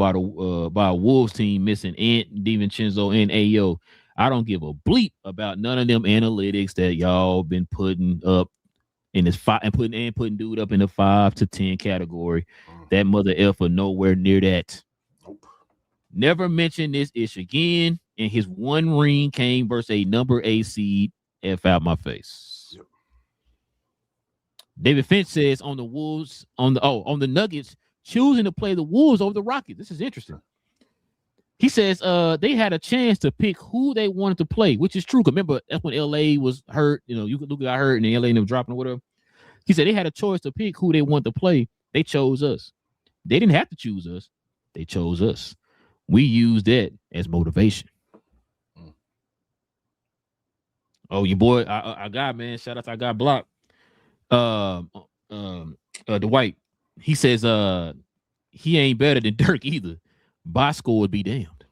by a Wolves team missing Ant, DiVincenzo, and Ayo. I don't give a bleep about none of them analytics that y'all been putting up in this five and putting dude up in the 5 to 10 category. That mother effer nowhere near that. Nope. Never mention this ish again. And his one ring came versus a number 8 seed. F out my face. Yep. David Finch says on the Wolves, on the Nuggets, choosing to play the Wolves over the Rockets. This is interesting. He says they had a chance to pick who they wanted to play, which is true. Remember, that's when LA was hurt. You know, Luka got hurt and then LA ended up dropping or whatever. He said they had a choice to pick who they wanted to play. They chose us. They didn't have to choose us. They chose us. We used that as motivation. Oh, your boy, I got, man. Shout out to I got blocked. Dwight. He says he ain't better than Dirk either. Bosco would be damned.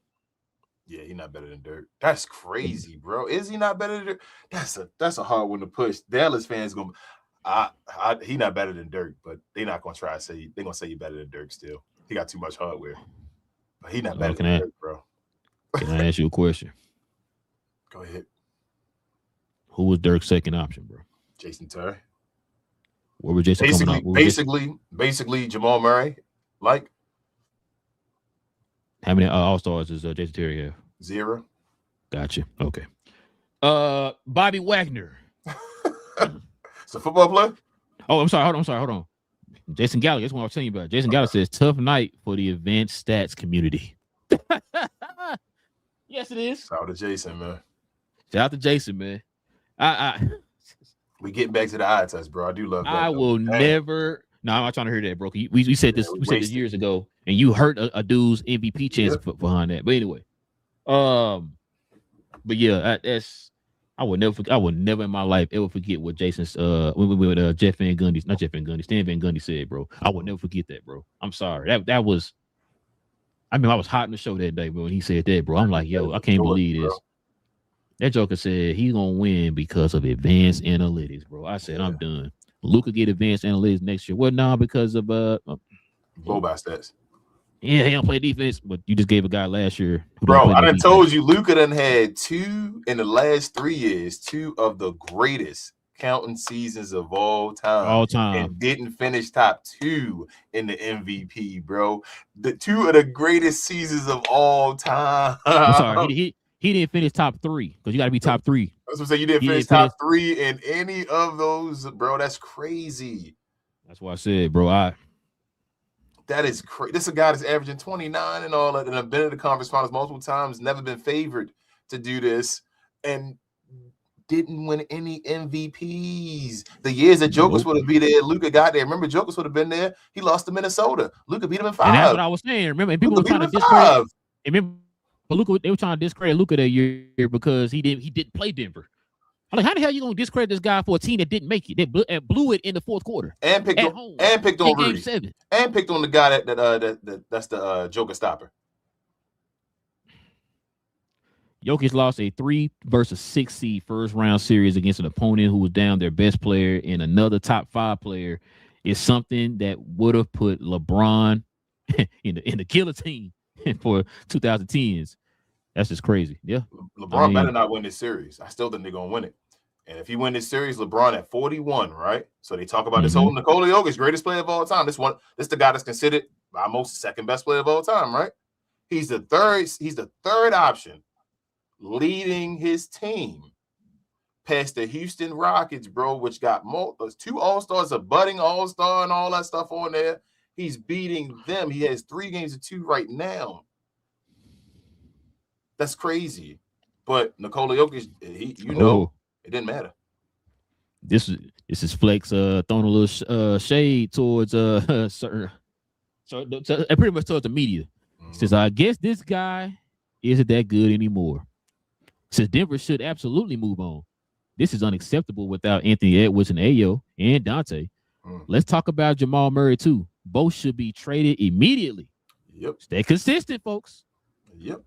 Yeah, he's not better than Dirk. That's crazy, bro. Is he not better than Dirk? That's a hard one to push. Dallas fans gonna he not better than Dirk, but they're not gonna try to say they're gonna say you better than Dirk still. He got too much hardware. But he not better than Dirk, bro. Can I ask you a question? Go ahead. Who was Dirk's second option, bro? Jason Terry. Where was Jason coming out? Basically Jamal Murray. Like, how many All-Stars does Jason Terry have? 0. Gotcha. Okay. Bobby Wagner. It's a football player? Oh, I'm sorry. Hold on. Jason Gallagher. That's what I was telling you about. Jason Gallagher says, tough night for the advanced stats community. Yes, it is. Shout out to Jason, man. Shout out to Jason, man. We getting back to the eye test, bro. I do love that. I will never. No, I'm not trying to hear that, bro. We said this. We said this years ago, and you hurt a dude's MVP chance behind that. But anyway, but yeah, I would never in my life ever forget what Jason's with Jeff Van Gundy, not Jeff Van Gundy, Stan Van Gundy said, bro. I would never forget that, bro. I'm sorry. That was. I mean, I was hot in the show that day, bro. When he said that, bro, I'm like, yo, I can't believe this. That joker said he's gonna win because of advanced analytics, bro. I said I'm done. Luka get advanced analytics next year. Well, no, because of blow by stats. Yeah, he don't play defense, but you just gave a guy last year. Bro, I done told you Luka done had 2 in the last 3 years, 2 of the greatest counting seasons of all time. And didn't finish top 2 in the MVP, bro. The 2 of the greatest seasons of all time. I'm sorry, he didn't finish top 3 because you got to be top 3. That's what I'm saying. You didn't finish top 3 in any of those, bro. That's crazy. That's what I said, bro. That is crazy. This is a guy that's averaging 29 and all that, and I've been in the conference finals multiple times, never been favored to do this, and didn't win any MVPs. The years that Jokers would have been there, Luka got there. Remember, Jokers would have been there. He lost to Minnesota. Luka beat him in 5. And that's what I was saying. Remember, and people were trying to discredit. Remember, Luka, they were trying to discredit Luka that year because he didn't play Denver. I'm like, how the hell are you gonna discredit this guy for a team that didn't make it? They blew it in the fourth quarter and picked on Rudy. Game 7. And picked on the guy that's the Joker stopper. Jokic lost a 3 versus 6 seed first round series against an opponent who was down their best player and another top 5 player. Is something that would have put LeBron in the guillotine for 2010s. That's just crazy. Yeah. LeBron better not win this series. I still think they're going to win it. And if he win this series, LeBron at 41, right? So they talk about this whole Nikola Jokic, greatest player of all time. This the guy that's considered by most second best player of all time, right? He's the third option leading his team past the Houston Rockets, bro, which got 2 All-Stars, a budding All-Star and all that stuff on there. He's beating them. He has 3 games to 2 right now. That's crazy. But Nikola Jokic, it didn't matter. This is Flex throwing a little shade towards certain, so pretty much towards the media. Says, I guess this guy isn't that good anymore. Says Denver should absolutely move on. This is unacceptable without Anthony Edwards and Ayo and Dante. Let's talk about Jamal Murray too. Both should be traded immediately. Yep. Stay consistent, folks. Yep.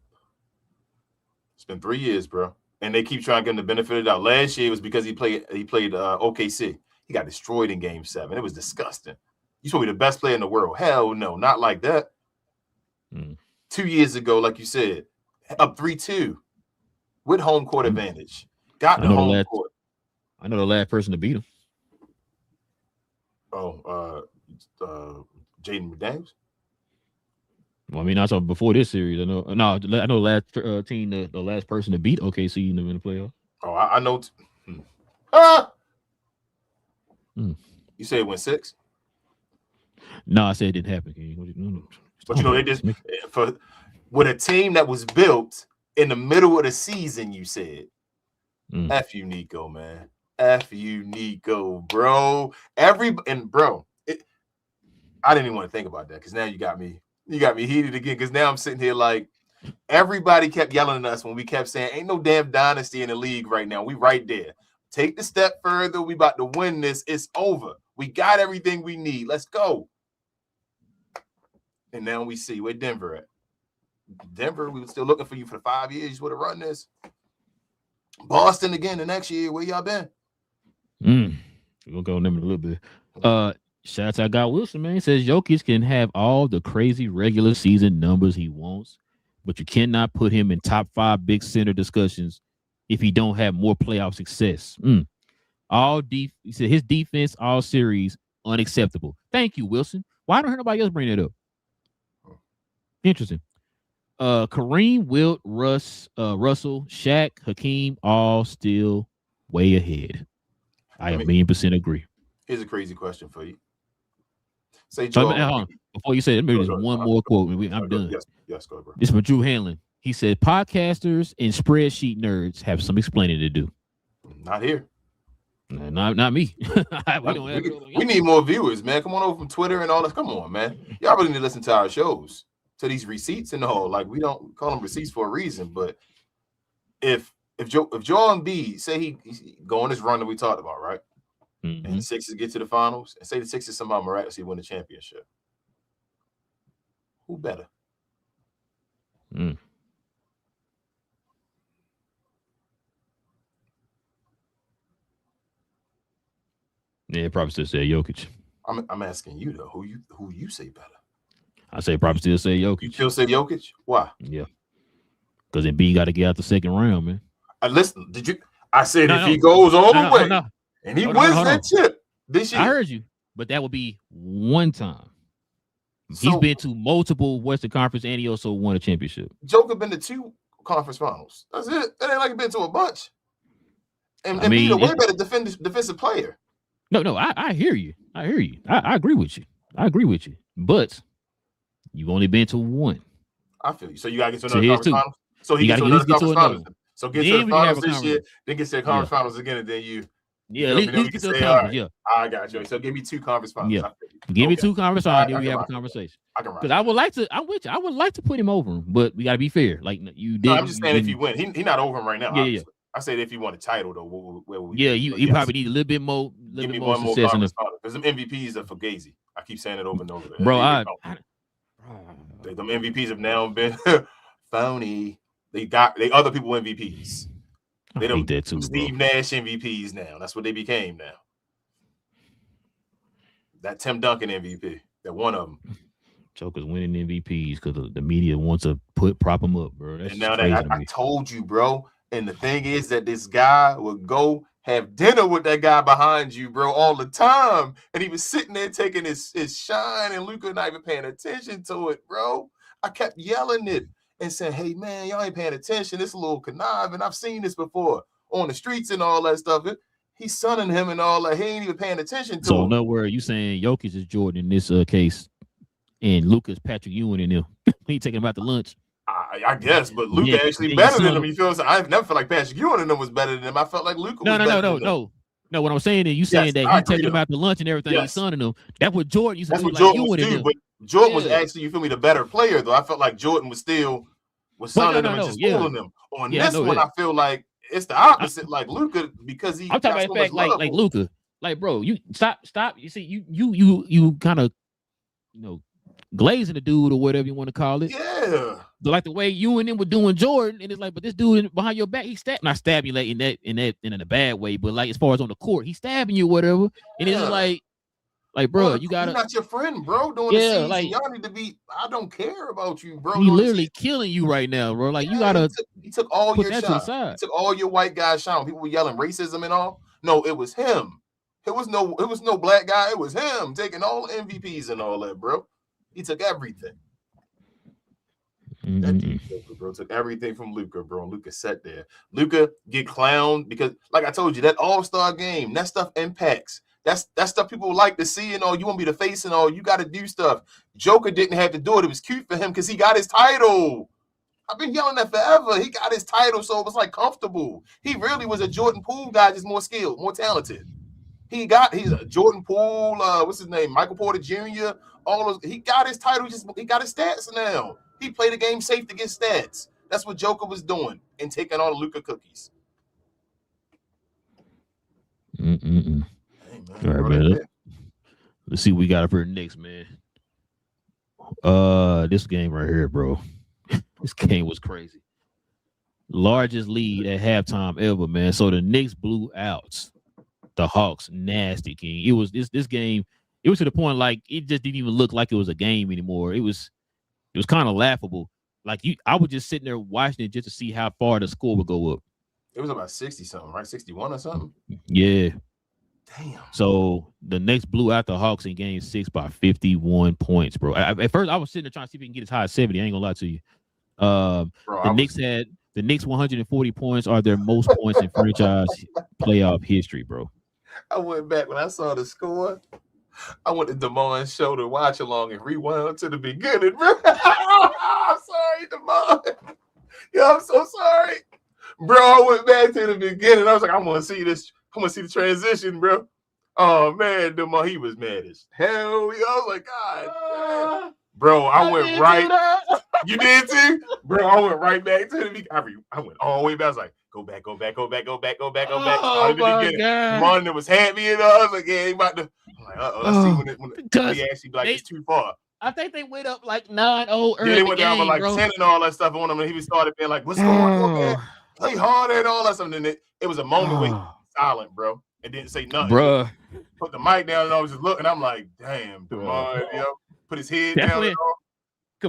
It's been 3 years, bro. And they keep trying to give him the benefit of the doubt. Last year was because he played OKC. He got destroyed in Game 7. It was disgusting. You're supposed to be the best player in the world. Hell no, not like that. 2 years ago, like you said, up 3-2. with home court advantage. Got the home court. I know the last person to beat him. Oh, Jaden McDaniels. Well, I mean, I saw before this series. I know the last team, the last person to beat OKC in the playoffs. Oh, I know. You say it went 6? No, I said it didn't happen. But they just with a team that was built in the middle of the season. You said, "F you, Nico, man. F you, Nico, bro." I didn't even want to think about that because now you got me heated again. Because now I'm sitting here like everybody kept yelling at us when we kept saying, "Ain't no damn dynasty in the league right now. We right there. Take the step further. We about to win this. It's over. We got everything we need. Let's go." And now we see where Denver at. Denver, we were still looking for you for 5 years. You would have run this. Boston again the next year. Where y'all been? We'll go on them in a little bit. Shout out to God Wilson, man. He says Jokic can have all the crazy regular season numbers he wants, but you cannot put him in top 5 big center discussions if he don't have more playoff success. He said his defense all series unacceptable. Thank you, Wilson. Why don't hear nobody else bring that up? Interesting. Kareem, Wilt, Russell, Shaq, Hakeem, all still way ahead. I a million % agree. Here's a crazy question for you. Say, Joel, before you say it, maybe just one more quote. I'm done. Yes, go ahead, bro. This is from Drew Hanlon. He said, "Podcasters and spreadsheet nerds have some explaining to do." Not here. Not me. we need more viewers, man. Come on over from Twitter and all this. Come on, man. Y'all really need to listen to our shows, to these receipts and all. Like, we don't call them receipts for a reason. But if Joel Embiid say he go on this run that we talked about, right? Mm-hmm. And the Sixers get to the finals, and say the Sixers somehow miraculously win the championship, who better? Yeah, probably still say Jokic. I'm asking you though, who you say better? I say probably still say Jokic. You still say Jokic? Why? Yeah, because Embiid got to get out the second round, man. Listen, did you? I said he goes all the way and he wins that chip this year. I heard you, but that would be one time. He's been to multiple Western Conference and he also won a championship. Joker been to 2 conference finals. That's it. It ain't like he's been to a bunch. And he's a way better defensive player. No, I hear you. I agree with you. But you've only been to 1. I feel you. So you gotta get to another conference finals. So he gets to another conference finals. So get to the finals this year, then get to the conference finals again, and then you. Yeah, at least get to the conference. Yeah, I got you. So give me 2 conference finals. Yeah, give me 2 conference finals. Then we have a conversation. Because I would like to. I'm with you. I would like to put him over him, but we got to be fair. Like you did. No, I'm just saying if you win, he's not over him right now. Yeah. I said if he won a title though, where would we? Yeah, you probably need a little bit more. Give me one more conference final because them MVPs are for Fugazi. I keep saying it over and over. Bro, them MVPs have now been phony. They other people MVPs. They don't that too, Steve Nash MVPs now. That's what they became now. That Tim Duncan MVP. That one of them. Joker's winning MVPs because the media wants to prop him up, bro. That's and now that I told you, bro. And the thing is that this guy would go have dinner with that guy behind you, bro, all the time. And he was sitting there taking his shine, and Luka not even paying attention to it, bro. I kept yelling it and saying, "Hey, man, y'all ain't paying attention. This a little conniving. I've seen this before on the streets and all that stuff." He's sunning him and all that. He ain't even paying attention to him. So, in other words, you saying Jokic is Jordan in this case, and Luka's Patrick Ewing in him. He taking him out to lunch. I guess, but Luka actually better than him. You feel? I've never felt like Patrick Ewing and them was better than him. I felt like Luka was better than him. No. What I'm saying is, you saying that he taking him out to lunch and everything. He's sunning him. That's what Jordan used to do. That's what Jordan was too. But Jordan was actually, you feel me, the better player though. I felt like Jordan was still sunning him and just fooling them. On this one, I feel like it's the opposite. Like Luka, because he. I'm talking about the fact, like Luka, like bro, you stop. You see, you kind of, glazing the dude or whatever you want to call it. Yeah. Like the way you and him were doing Jordan, and it's like, but this dude behind your back, he not stabbing you like in a bad way, but like as far as on the court, he's stabbing you or whatever, and it's like Like, bro, you gotta. He's not your friend, bro. During the season, like y'all need to be. I don't care about you, bro. He literally killing you right now, bro. Like you gotta. He took all your shine. He took all your white guys' shine. People were yelling racism and all. No, it was him. It was no black guy. It was him taking all MVPs and all that, bro. He took everything. That dude, bro, took everything from Luka, bro. And Luka sat there. Luka get clowned because, like I told you, that All-Star game, that stuff impacts. That's stuff people like to see and all. You want to be the face and all. You got to do stuff. Joker didn't have to do it. It was cute for him because he got his title. I've been yelling that forever. He got his title, so it was like comfortable. He really was a Jordan Poole guy, just more skilled, more talented. He's a Jordan Poole, what's his name? Michael Porter Jr. All those, he got his title, he got his stats now. He played the game safe to get stats. That's what Joker was doing and taking all the Luka cookies. Hey, man, all right, man. Let's see what we got for next, man. This game right here, bro. This game was crazy. Largest lead at halftime ever, man. So the Knicks blew out the Hawks. Nasty, King. It was this game. It was to the point like it just didn't even look like it was a game anymore. It was kind of laughable. Like I was just sitting there watching it just to see how far the score would go up. It was about 60 something, right? 61 or something. Yeah. Damn. So the Knicks blew out the Hawks in Game 6 by 51 points, bro. At first, I was sitting there trying to see if he can get as high as 70. I ain't gonna lie to you. The Knicks 140 points are their most points in franchise playoff history, bro. I went back when I saw the score. I went to DeMond's show to watch along and rewound to the beginning, bro. I'm sorry, DeMond. Yeah, I'm so sorry, bro. I went back to the beginning. I was like, I want to see this. I want to see the transition, bro. Oh man, DeMond, he was mad as hell. I was like, God, bro. I went right. You did too, bro. I went right back to the beginning. I went all the way back. I was like, go back. Oh my God. One that was happy and I was like, yeah, he about to. I'm like, let's see when he actually be like, it's too far. I think they went up like 9-0 early. Yeah, they went down by like 10 and all that stuff on him, and he started being like, what's going on, man? Play harder and all that stuff. And then it was a moment where he was silent, bro, and didn't say nothing. Bro. Put the mic down and I was just looking. I'm like, damn, DeMond, put his head down and all.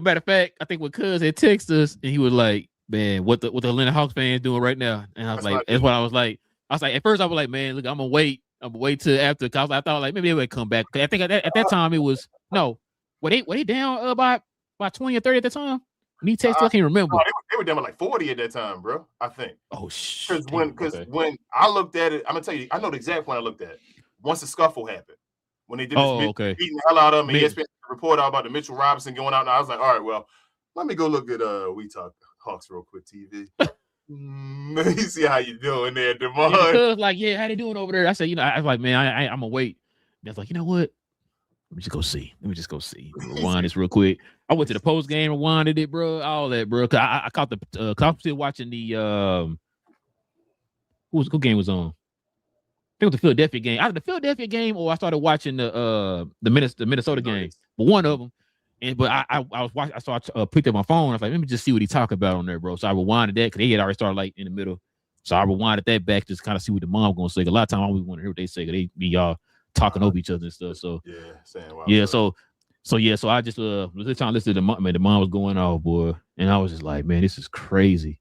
Matter of fact, I think when Cuz had texted us and he was like, man, what the Atlanta Hawks fans doing right now? And I was like, that's what I was like. At first I was like, man, look, I'm gonna wait till after, cause I thought like maybe they would come back. I think at that time it was were they down by 20 or 30 at the time? When he texted, I can't remember. They were down by like 40 at that time, bro. I think. Oh shit. Because when I looked at it, I'm gonna tell you, I know the exact one I looked at. Once the scuffle happened, when they did this beating the hell out of him, and ESPN report out about the Mitchell Robinson going out, and I was like, all right, well, let me go look at We Talk Hawks real quick TV. Let me see how you doing there, DeMond. Because like, yeah, how they doing over there? I said, I was like, man, I'm gonna wait. And I was like, you know what? Let me just go see. Rewind this real quick. I went to the post game, rewinded it, bro. All that, bro. Cause I caught the I'm still watching the who game was on? I think it was the Philadelphia game. Either the Philadelphia game or I started watching the Minnesota game. But one of them. But I was watching. I picked up my phone. I was like, let me just see what he talking about on there, bro. So I rewinded that because they had already started like in the middle. So I rewinded that back just kind of see what the mom gonna say. A lot of times I always want to hear what they say. They be y'all talking over each other and stuff. So So I just was trying to listen to the mom. Man, the mom was going off, boy, and I was just like, man, this is crazy.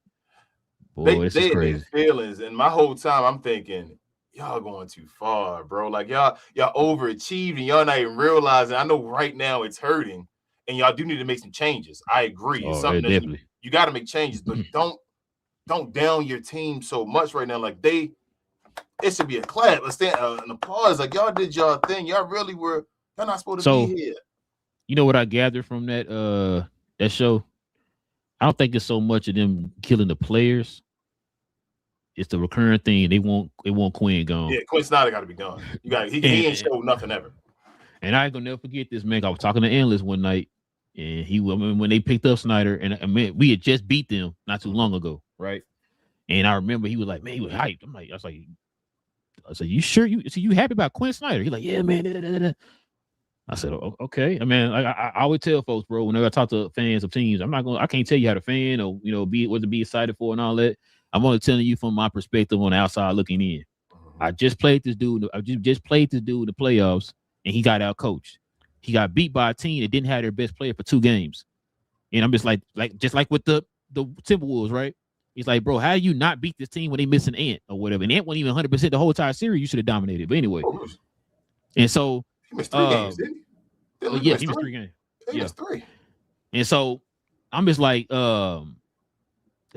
Boy, this is crazy. Feelings, and my whole time I'm thinking, y'all going too far, bro. Like y'all overachieved and y'all not even realizing. I know right now it's hurting, and y'all do need to make some changes. I agree. It's something that you got to make changes, but don't down your team so much right now. Like it should be a clap, an applause. Like y'all did y'all thing. Y'all really were. Y'all not supposed to be here. You know what I gathered from that show? I don't think it's so much of them killing the players. It's the recurring thing. They want Quinn gone. Yeah, Quinn Snyder got to be gone. He ain't showed nothing ever. And I ain't gonna never forget this, man. I was talking to Endless one night, and when they picked up Snyder, and I mean, we had just beat them not too long ago, right? And I remember he was like, man, he was hyped. I said, you sure you happy about Quinn Snyder? He's like, yeah, man. I said, okay. I mean, I always tell folks, bro, whenever I talk to fans of teams, I can't tell you how to fan or what to be excited for and all that. I'm only telling you from my perspective on the outside looking in. I just played this dude. I just played this dude in the playoffs, and he got out coached. He got beat by a team that didn't have their best player for 2 games. And I'm just like with the Timberwolves, right? He's like, bro, how do you not beat this team when they miss an Ant or whatever? And Ant wasn't even 100% the whole entire series. You should have dominated. But anyway. And so he missed 3 games, didn't he? Yeah, he missed 3 games. He missed 3. And so I'm just like, I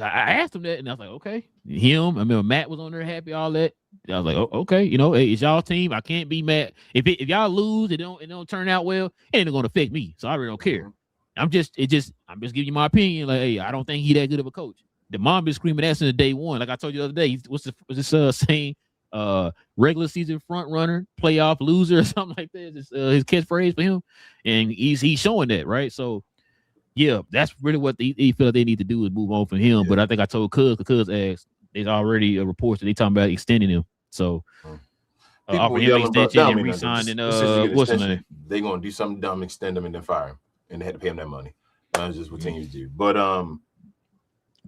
asked him that, and I was like, okay. Him, I remember Matt was on there happy, all that. I was like, oh, okay, hey, it's y'all team. I can't be mad. If y'all lose, it don't turn out well, it ain't gonna affect me. So I really don't care. I'm just giving you my opinion. Like, hey, I don't think he that good of a coach. The mom been screaming that since day one. Like I told you the other day, was this saying regular season front runner, playoff loser, or something like that? It's his catchphrase for him, and he's showing that, right? So yeah, that's really what he feel like they need to do is move on from him. Yeah. But I think I told Cuz asked, there's already reports that they talking about extending him. So offering him extension and re-signing what's his name? They're gonna do something dumb, extend him, and then fire him, and they had to pay him that money. That's just what teams do. But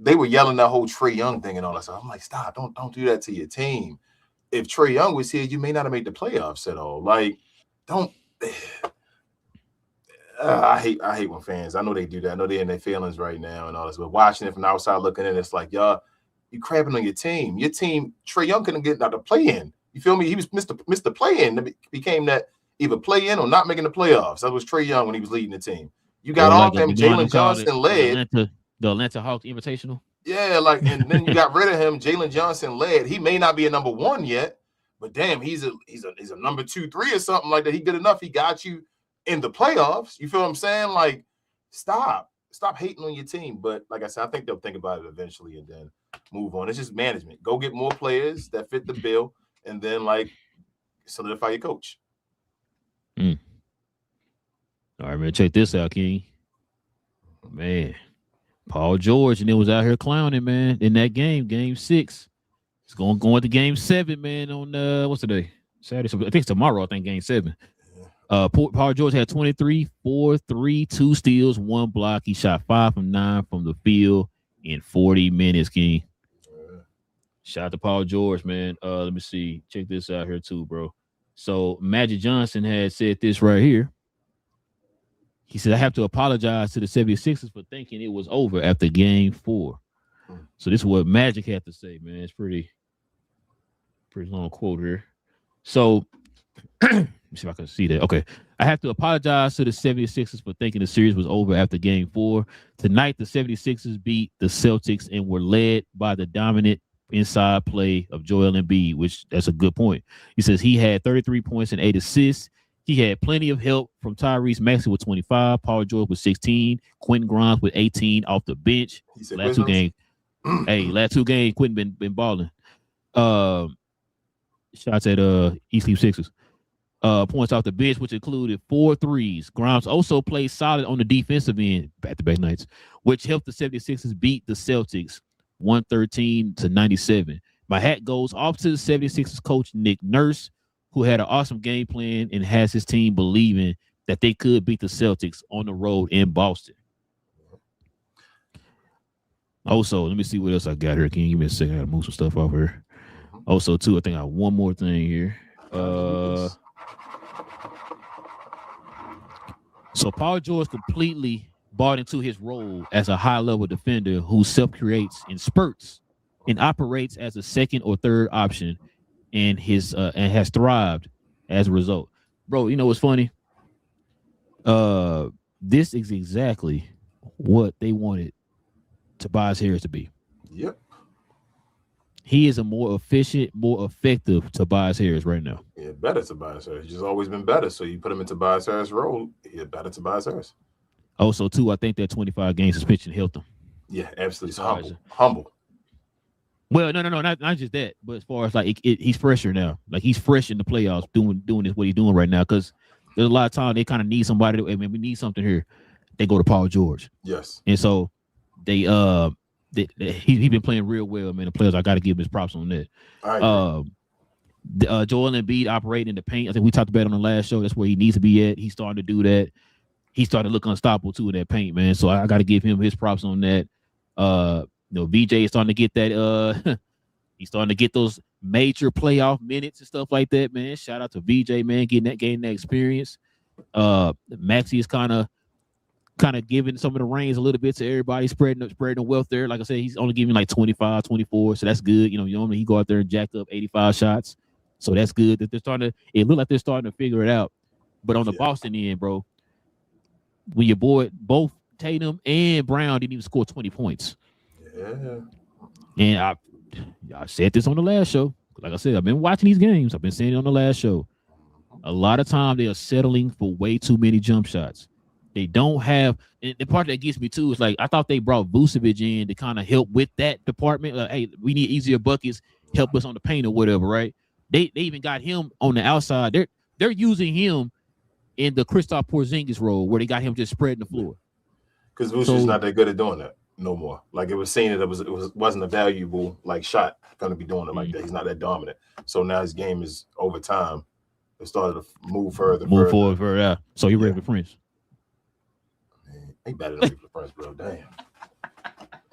they were yelling that whole Trae Young thing and all that stuff. I'm like, stop, don't do that to your team. If Trae Young was here, you may not have made the playoffs at all. Like, don't. I hate when fans. I know they do that. I know they're in their feelings right now and all this. But watching it from the outside looking in, it's like, y'all, you crapping on your team. Your team, Trae Young couldn't get out the play-in. You feel me? He was Mr. Play-in. Became that either play-in or not making the playoffs. That was Trae Young when he was leading the team. You got off him. Jalen Johnson led. The Atlanta Hawks Invitational. Yeah, like, and then you got rid of him. Jalen Johnson led. He may not be a number 1 yet, but damn, he's a number 2, 3 or something like that. He good enough. He got you in the playoffs. You feel what I'm saying? Like, stop hating on your team. But like I said, I think they'll think about it eventually and then move on. It's just management. Go get more players that fit the bill and then like solidify your coach. All right, man. Check this out, King. Man, Paul George and it was out here clowning, man, in that game 6. It's going to game 7, man, on what's today? Saturday. So I think it's tomorrow, I think, game 7. Paul George had 23, 4, 3, 2 steals, 1 block. He shot 5 from 9 from the field in 40 minutes, King. Shout out to Paul George, man. Let me see. Check this out here too, bro. So Magic Johnson had said this right here. He said, I have to apologize to the 76ers for thinking it was over after game 4. So this is what Magic had to say, man. It's pretty long quote here. So let me see if I can see that. Okay. I have to apologize to the 76ers for thinking the series was over after game 4. Tonight, the 76ers beat the Celtics and were led by the dominant inside play of Joel Embiid, which that's a good point. He says he had 33 points and 8 assists. He had plenty of help from Tyrese Maxey with 25, Paul George with 16, Quentin Grimes with 18 off the bench. Last 2 games. Last 2 games, Quentin been balling. Shots at East Leaf Sixers. Points off the bench, which included 4 threes. Grimes also played solid on the defensive end, back-to-back nights, which helped the 76ers beat the Celtics 113-97. My hat goes off to the 76ers coach, Nick Nurse, who had an awesome game plan and has his team believing that they could beat the Celtics on the road in Boston. Also, let me see what else I got here. Can you give me a second? I gotta move some stuff off here. Also, too, I think I have one more thing here. So Paul George completely bought into his role as a high-level defender who self-creates in spurts and operates as a second or third option, and has thrived as a result. Bro, you know what's funny? This is exactly what they wanted Tobias Harris to be. Yep. He is a more efficient, more effective Tobias Harris right now. Yeah, better Tobias Harris. He's just always been better. So you put him in Tobias Harris' role, he's better Tobias Harris. Also, too, I think that 25-game suspension helped him. Yeah, absolutely. Humble. Well, no, not just that, but as far as like he's fresher now. Like he's fresh in the playoffs, doing this what he's doing right now. Because there's a lot of time they kind of need somebody. We need something here. They go to Paul George. Yes. And so he's been playing real well, man. The players, I got to give him his props on that. Joel Embiid operating in the paint. I think we talked about it on the last show. That's where he needs to be at. He's starting to do that. He's starting to look unstoppable too in that paint, man. So I got to give him his props on that. VJ is starting to get that. He's starting to get those major playoff minutes and stuff like that, man. Shout out to VJ, man, getting that experience. Maxey is kind of giving some of the reins a little bit to everybody, spreading the wealth there. Like I said, he's only giving like 25, 24, so that's good. Normally he go out there and jack up 85 shots, so that's good. That it looked like they're starting to figure it out. But on the Boston end, bro, when your boy, both Tatum and Brown didn't even score 20 points. Yeah. And I said this on the last show. Like I said, I've been watching these games. I've been saying it on the last show. A lot of time they are settling for way too many jump shots. They don't have, and the part that gets me too is like, I thought they brought Vucevic in to kind of help with that department. Like, hey, we need easier buckets, help us on the paint or whatever, right? They even got him on the outside. They're using him in the Kristaps Porzingis role where they got him just spreading the floor. Because Vucevic's not that good at doing that no more. Like it was seen that it wasn't a valuable like shot going to be doing it like that. He's not that dominant. So now his game is over time. It started to move forward. Yeah. So you ready for Prince? Man, ain't better than for Prince, bro. Damn.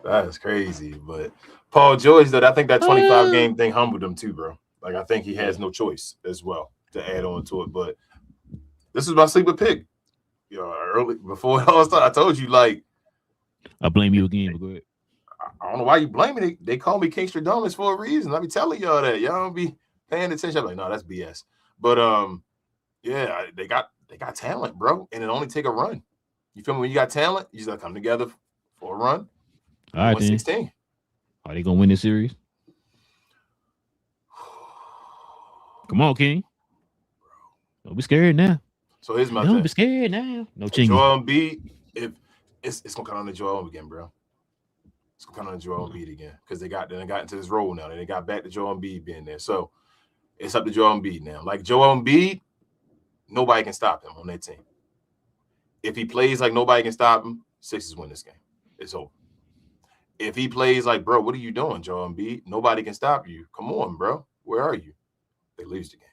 That is crazy. But Paul George, though, I think that 25 game thing humbled him too, bro. Like I think he has no choice as well to add on to it. But this is my sleeper pick. Early before it all started, I told you, like, I blame you again, but go ahead. I don't know why you blame me. They call me King Stradamus for a reason. I be telling y'all that. Y'all don't be paying attention. I'm like, no, that's BS. But yeah, they got talent, bro, and it only take a run. You feel me? When you got talent, you just gotta come together for a run. All right, 116. Are they gonna win this series? Come on, King. Don't be scared now. So here's my Don't thing. be scared now. No chingy. Joel Embiid, if it's gonna come on the Joel again, bro. It's gonna come on the Joel Embiid again because they got into this role now. They got back to Joel Embiid being there. So it's up to Joel Embiid now. Like Joel Embiid, nobody can stop him on that team. If he plays like nobody can stop him, Sixers win this game. It's over. If he plays like, bro, what are you doing, Joel Embiid? Nobody can stop you. Come on, bro. Where are you? They lose the game.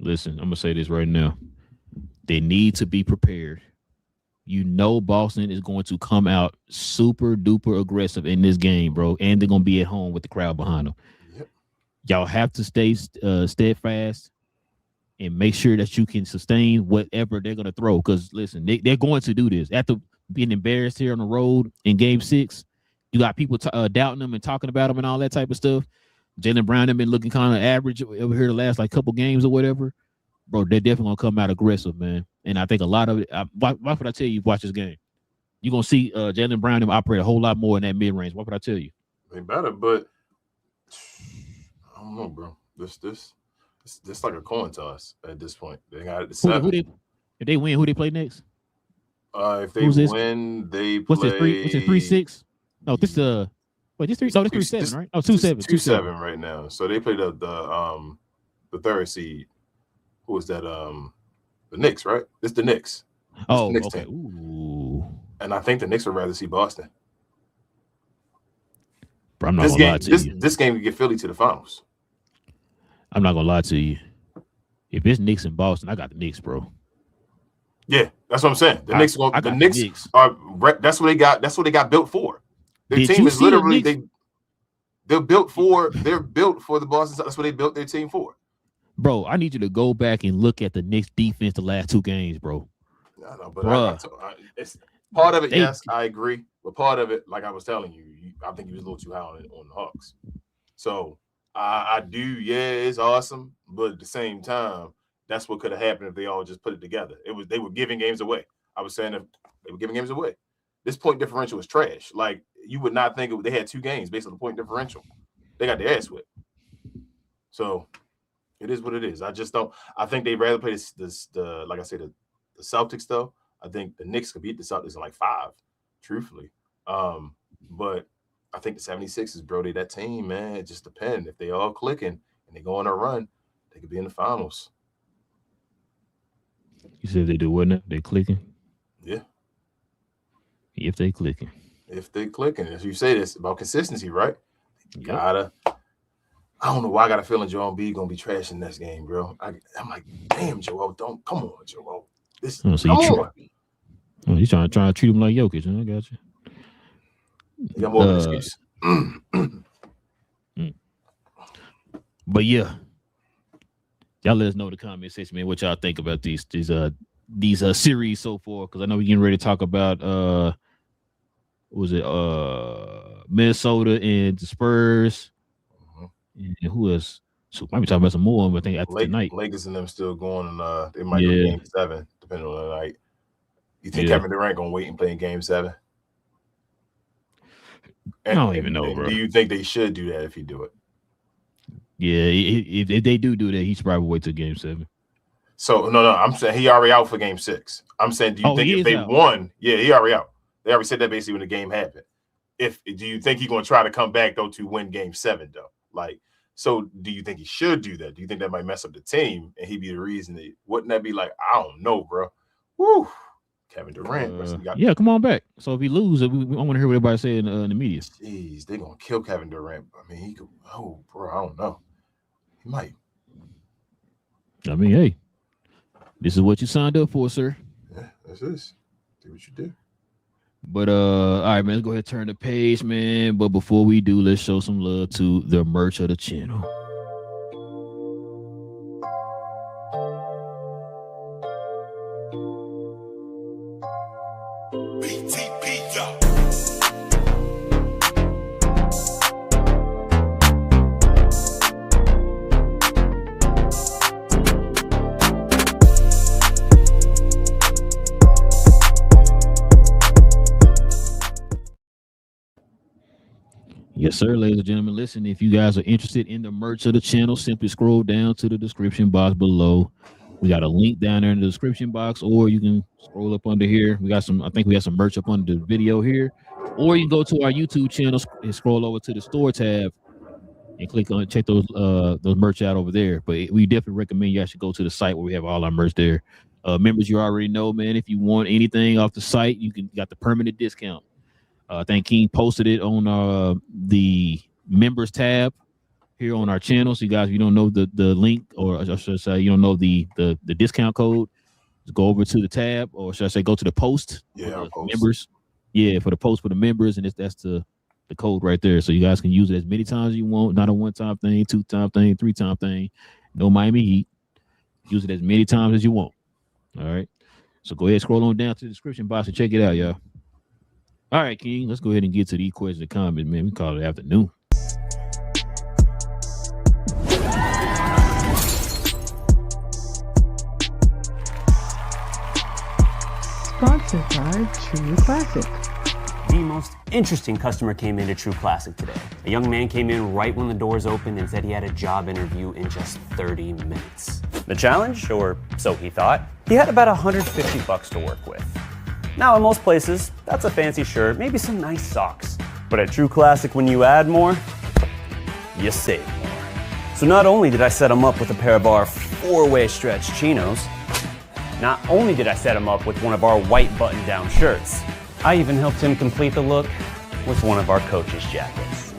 Listen, I'm gonna say this right now. They need to be prepared. Boston is going to come out super duper aggressive in this game, bro, and they're gonna be at home with the crowd behind them. Yep. Y'all have to stay steadfast and make sure that you can sustain whatever they're gonna throw. Because listen, they're going to do this after being embarrassed here on the road in Game 6. You got people doubting them and talking about them and all that type of stuff. Jaylen Brown have been looking kind of average over here the last like couple games or whatever. Bro, they're definitely gonna come out aggressive, man. And I think a lot of it. Why would I tell you watch this game? You're gonna see Jaylen Brown operate a whole lot more in that mid range. What would I tell you? They better, but I don't know, bro. This like a coin toss at this point. They got it to 7. If they win, who they play next? If they win, they play. What's it 3-6? No, this this 3. Oh, this 3-7, right? Oh, 2-7. 2-7 right now. So they played the third seed. Who is that? The Knicks, right? It's the Knicks. Oh, the Knicks okay. team. Ooh. And I think the Knicks would rather see Boston. Bro, I'm not gonna lie to you. This game could get Philly to the finals. I'm not gonna lie to you. If it's Knicks in Boston, I got the Knicks, bro. Yeah, that's what I'm saying. The Knicks are. That's what they got. That's what they got built for. Their team is literally they're built for the Boston. That's what they built their team for. Bro, I need you to go back and look at the Knicks defense the last 2 games, bro. No, but it's part of it. Yes, I agree. But part of it, like I was telling you, I think he was a little too high on the Hawks. So I do. Yeah, it's awesome. But at the same time, that's what could have happened if they all just put it together. They were giving games away. I was saying if they were giving games away. This point differential was trash. Like you would not think they had 2 games based on the point differential. They got their ass whipped. So it is what it is. I just don't. I think they'd rather play the like I said, the Celtics though. I think the Knicks could beat the Celtics in like 5, truthfully. But I think the 76ers, bro, that team, man, it just depends. If they all clicking and they go on a run, they could be in the finals. You said they do what now? They clicking? Yeah. If they clicking. If they clicking. As you say, this about consistency, right? You gotta. I don't know why I got a feeling Joel Embiid gonna be trashing this game, bro. I'm like, damn, Joel, don't come on, Joel. Come on. He's trying to treat him like Jokic, huh? I got you. You got more of an excuse. But yeah, y'all let us know in the comment section, man, what y'all think about these series so far. Because I know we're getting ready to talk about Minnesota and the Spurs. And who else? So might be talking about some more, but I think after tonight. Lakers and them still going, and they might go game 7, depending on the night. You think Kevin Durant gonna wait and play in game 7? I don't even know, bro. Do you think they should do that if he do it? Yeah, if they do that, he should probably wait till game 7. So no, I'm saying he already out for game 6. I'm saying, do you think if they won? Yeah, he already out. They already said that basically when the game happened. Do you think he's gonna try to come back though to win game 7 though? Like, so do you think he should do that? Do you think that might mess up the team and he'd be the reason? Wouldn't that be like, I don't know, bro? Woo. Kevin Durant. Yeah, come on back. So if he loses, I want to hear what everybody say in the media. Jeez, they're gonna kill Kevin Durant. I mean, he could. Oh, bro, I don't know. He might. I mean, hey, this is what you signed up for, sir. Yeah, this is. Do what you do. But all right, man. Let's go ahead and turn the page, man. But before we do, let's show some love to the merch of the channel. Yes, sir, ladies and gentlemen. Listen, if you guys are interested in the merch of the channel, simply scroll down to the description box below. We got a link down there in the description box, or you can scroll up under here. I think we got some merch up under the video here, or you can go to our YouTube channel and scroll over to the store tab and click on check those merch out over there. But we definitely recommend you actually go to the site where we have all our merch there. Members, you already know, man. If you want anything off the site, you got the permanent discount. I think King posted it on the members tab here on our channel. So you guys, if you don't know the link, or I should say you don't know the discount code, just go over to the tab, or should I say go to the post? Yeah, post. Members. Yeah, for the post for the members, and that's the code right there. So you guys can use it as many times as you want. Not a one-time thing, two-time thing, three-time thing. No Miami Heat. Use it as many times as you want. All right. So go ahead, scroll on down to the description box and check it out, y'all. All right, King, let's go ahead and get to these questions and comments, man. We call it afternoon. Sponsored by True Classic. The most interesting customer came into True Classic today. A young man came in right when the doors opened and said he had a job interview in just 30 minutes. The challenge, or so he thought, he had about $150 to work with. Now, in most places, that's a fancy shirt, maybe some nice socks. But at True Classic, when you add more, you save more. So not only did I set him up with a pair of our 4-way stretch chinos, not only did I set him up with one of our white button-down shirts, I even helped him complete the look with one of our coach's jackets.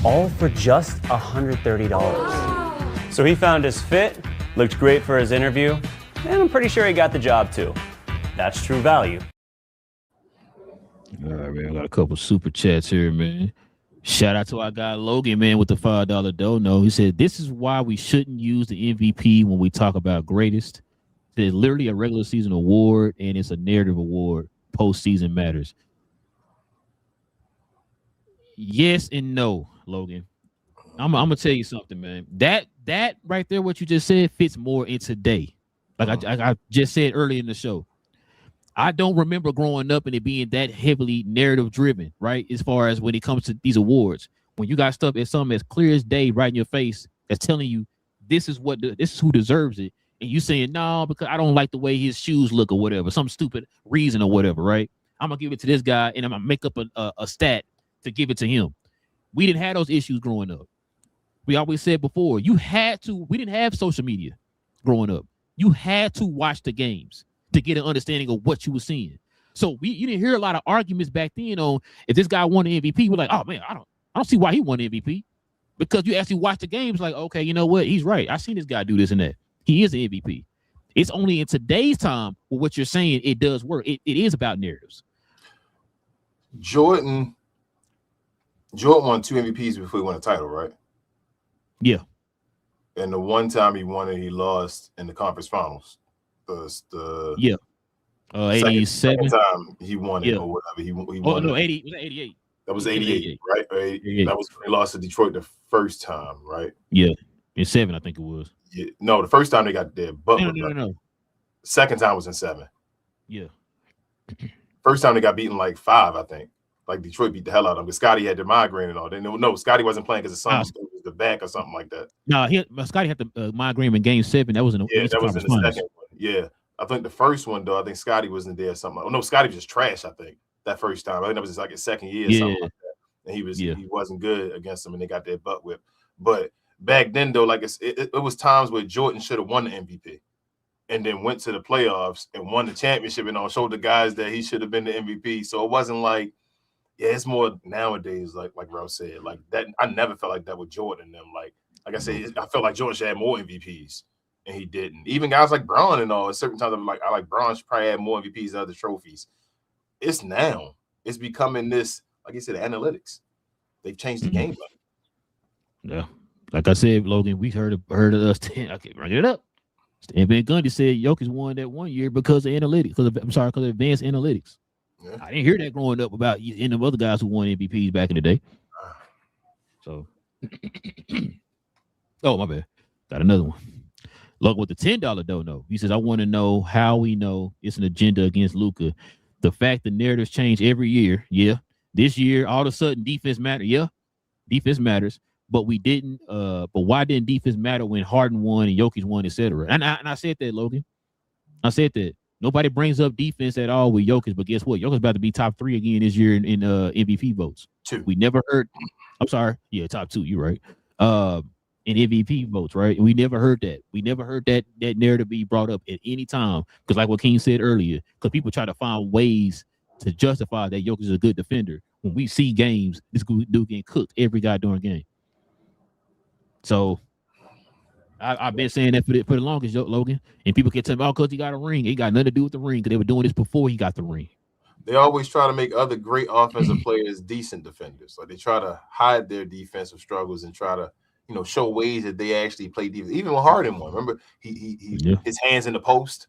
All for just $130. So he found his fit, looked great for his interview, and I'm pretty sure he got the job too. That's true value. All right, man. I got a couple super chats here, man. Shout out to our guy Logan, man, with the $5 dono. He said, this is why we shouldn't use the MVP when we talk about greatest. It's literally a regular season award, and it's a narrative award. Postseason matters. Yes and no, Logan. I'm gonna tell you something, man. That right there, what you just said, fits more in today. Like I just said earlier in the show. I don't remember growing up and it being that heavily narrative driven, right? As far as when it comes to these awards, when you got stuff as something as clear as day right in your face that's telling you this is who deserves it, and you saying no because I don't like the way his shoes look or whatever, some stupid reason or whatever, right? I'm gonna give it to this guy and I'm gonna make up a stat to give it to him. We didn't have those issues growing up. We always said before, we didn't have social media growing up. You had to watch the games to get an understanding of what you were seeing. So you didn't hear a lot of arguments back then on if this guy won the MVP. We're like, oh man, I don't see why he won the MVP. Because you actually watch the games like, okay, you know what? He's right. I seen this guy do this and that. He is the MVP. It's only in today's time with what you're saying, it does work. It is about narratives. Jordan won 2 MVPs before he won a title, right? Yeah. And the one time he won it, he lost in the conference finals. The Yeah. 87. second time he won it Yeah. or whatever. He Oh won no, it. 80. Was that 88? That was He said 88, right? 88. That was when he lost to Detroit the first time, right? Yeah. In 7, I think it was. Yeah. No, the first time they got their butt. No. Second time was in 7. Yeah. First time they got beaten like 5, I think. Like Detroit beat the hell out of them because Scotty had the migraine and all. They no, Scotty wasn't playing because his son was the back or something like that. No, Scotty had the migraine in Game 7. That was in the that was in the second one. Yeah, I think the first one though. I think Scotty wasn't there or something. Oh no, Scotty was just trash. I think that first time. I think that was like his second year or something like that. And he wasn't good against them, and they got their butt whipped. But back then though, like it was times where Jordan should have won the MVP. And then went to the playoffs and won the championship and showed the guys that he should have been the MVP. So it wasn't like, it's more nowadays, like Ralph said, like that. I never felt like that with Jordan and them. Like I said, I felt like Jordan should have more MVPs, and he didn't. Even guys like Braun and all. At certain times, I like Braun should probably have more MVPs than other trophies. It's becoming this, like you said, analytics. They've changed the game. Yeah, like I said, Logan, we heard of us. I can't bring it up. And Van Gundy said Jokic won that one year because of analytics. Because of advanced analytics. Yeah. I didn't hear that growing up about any of the other guys who won MVPs back in the day. So, oh my bad, got another one. Look with the $10 dono. He says, "I want to know how we know it's an agenda against Luka. The fact the narratives change every year. Yeah, this year all of a sudden defense matters. Yeah, defense matters." But we didn't. But why didn't defense matter when Harden won and Jokic won, etc.? And I said that, Logan. I said that nobody brings up defense at all with Jokic, but guess what? Jokic's about to be top 3 again this year in MVP votes. 2. We never heard. I'm sorry. Yeah, top 2. You're right. In MVP votes, right? We never heard that. We never heard that narrative be brought up at any time because, like what King said earlier, because people try to find ways to justify that Jokic is a good defender. When we see games, this dude getting cooked every goddamn game. So I've been saying that for the longest, Logan. And people can tell me, because he got a ring. It got nothing to do with the ring because they were doing this before he got the ring. They always try to make other great offensive players decent defenders. Like they try to hide their defensive struggles and try to, show ways that they actually play defense. Even when Harden won, remember he his hands in the post.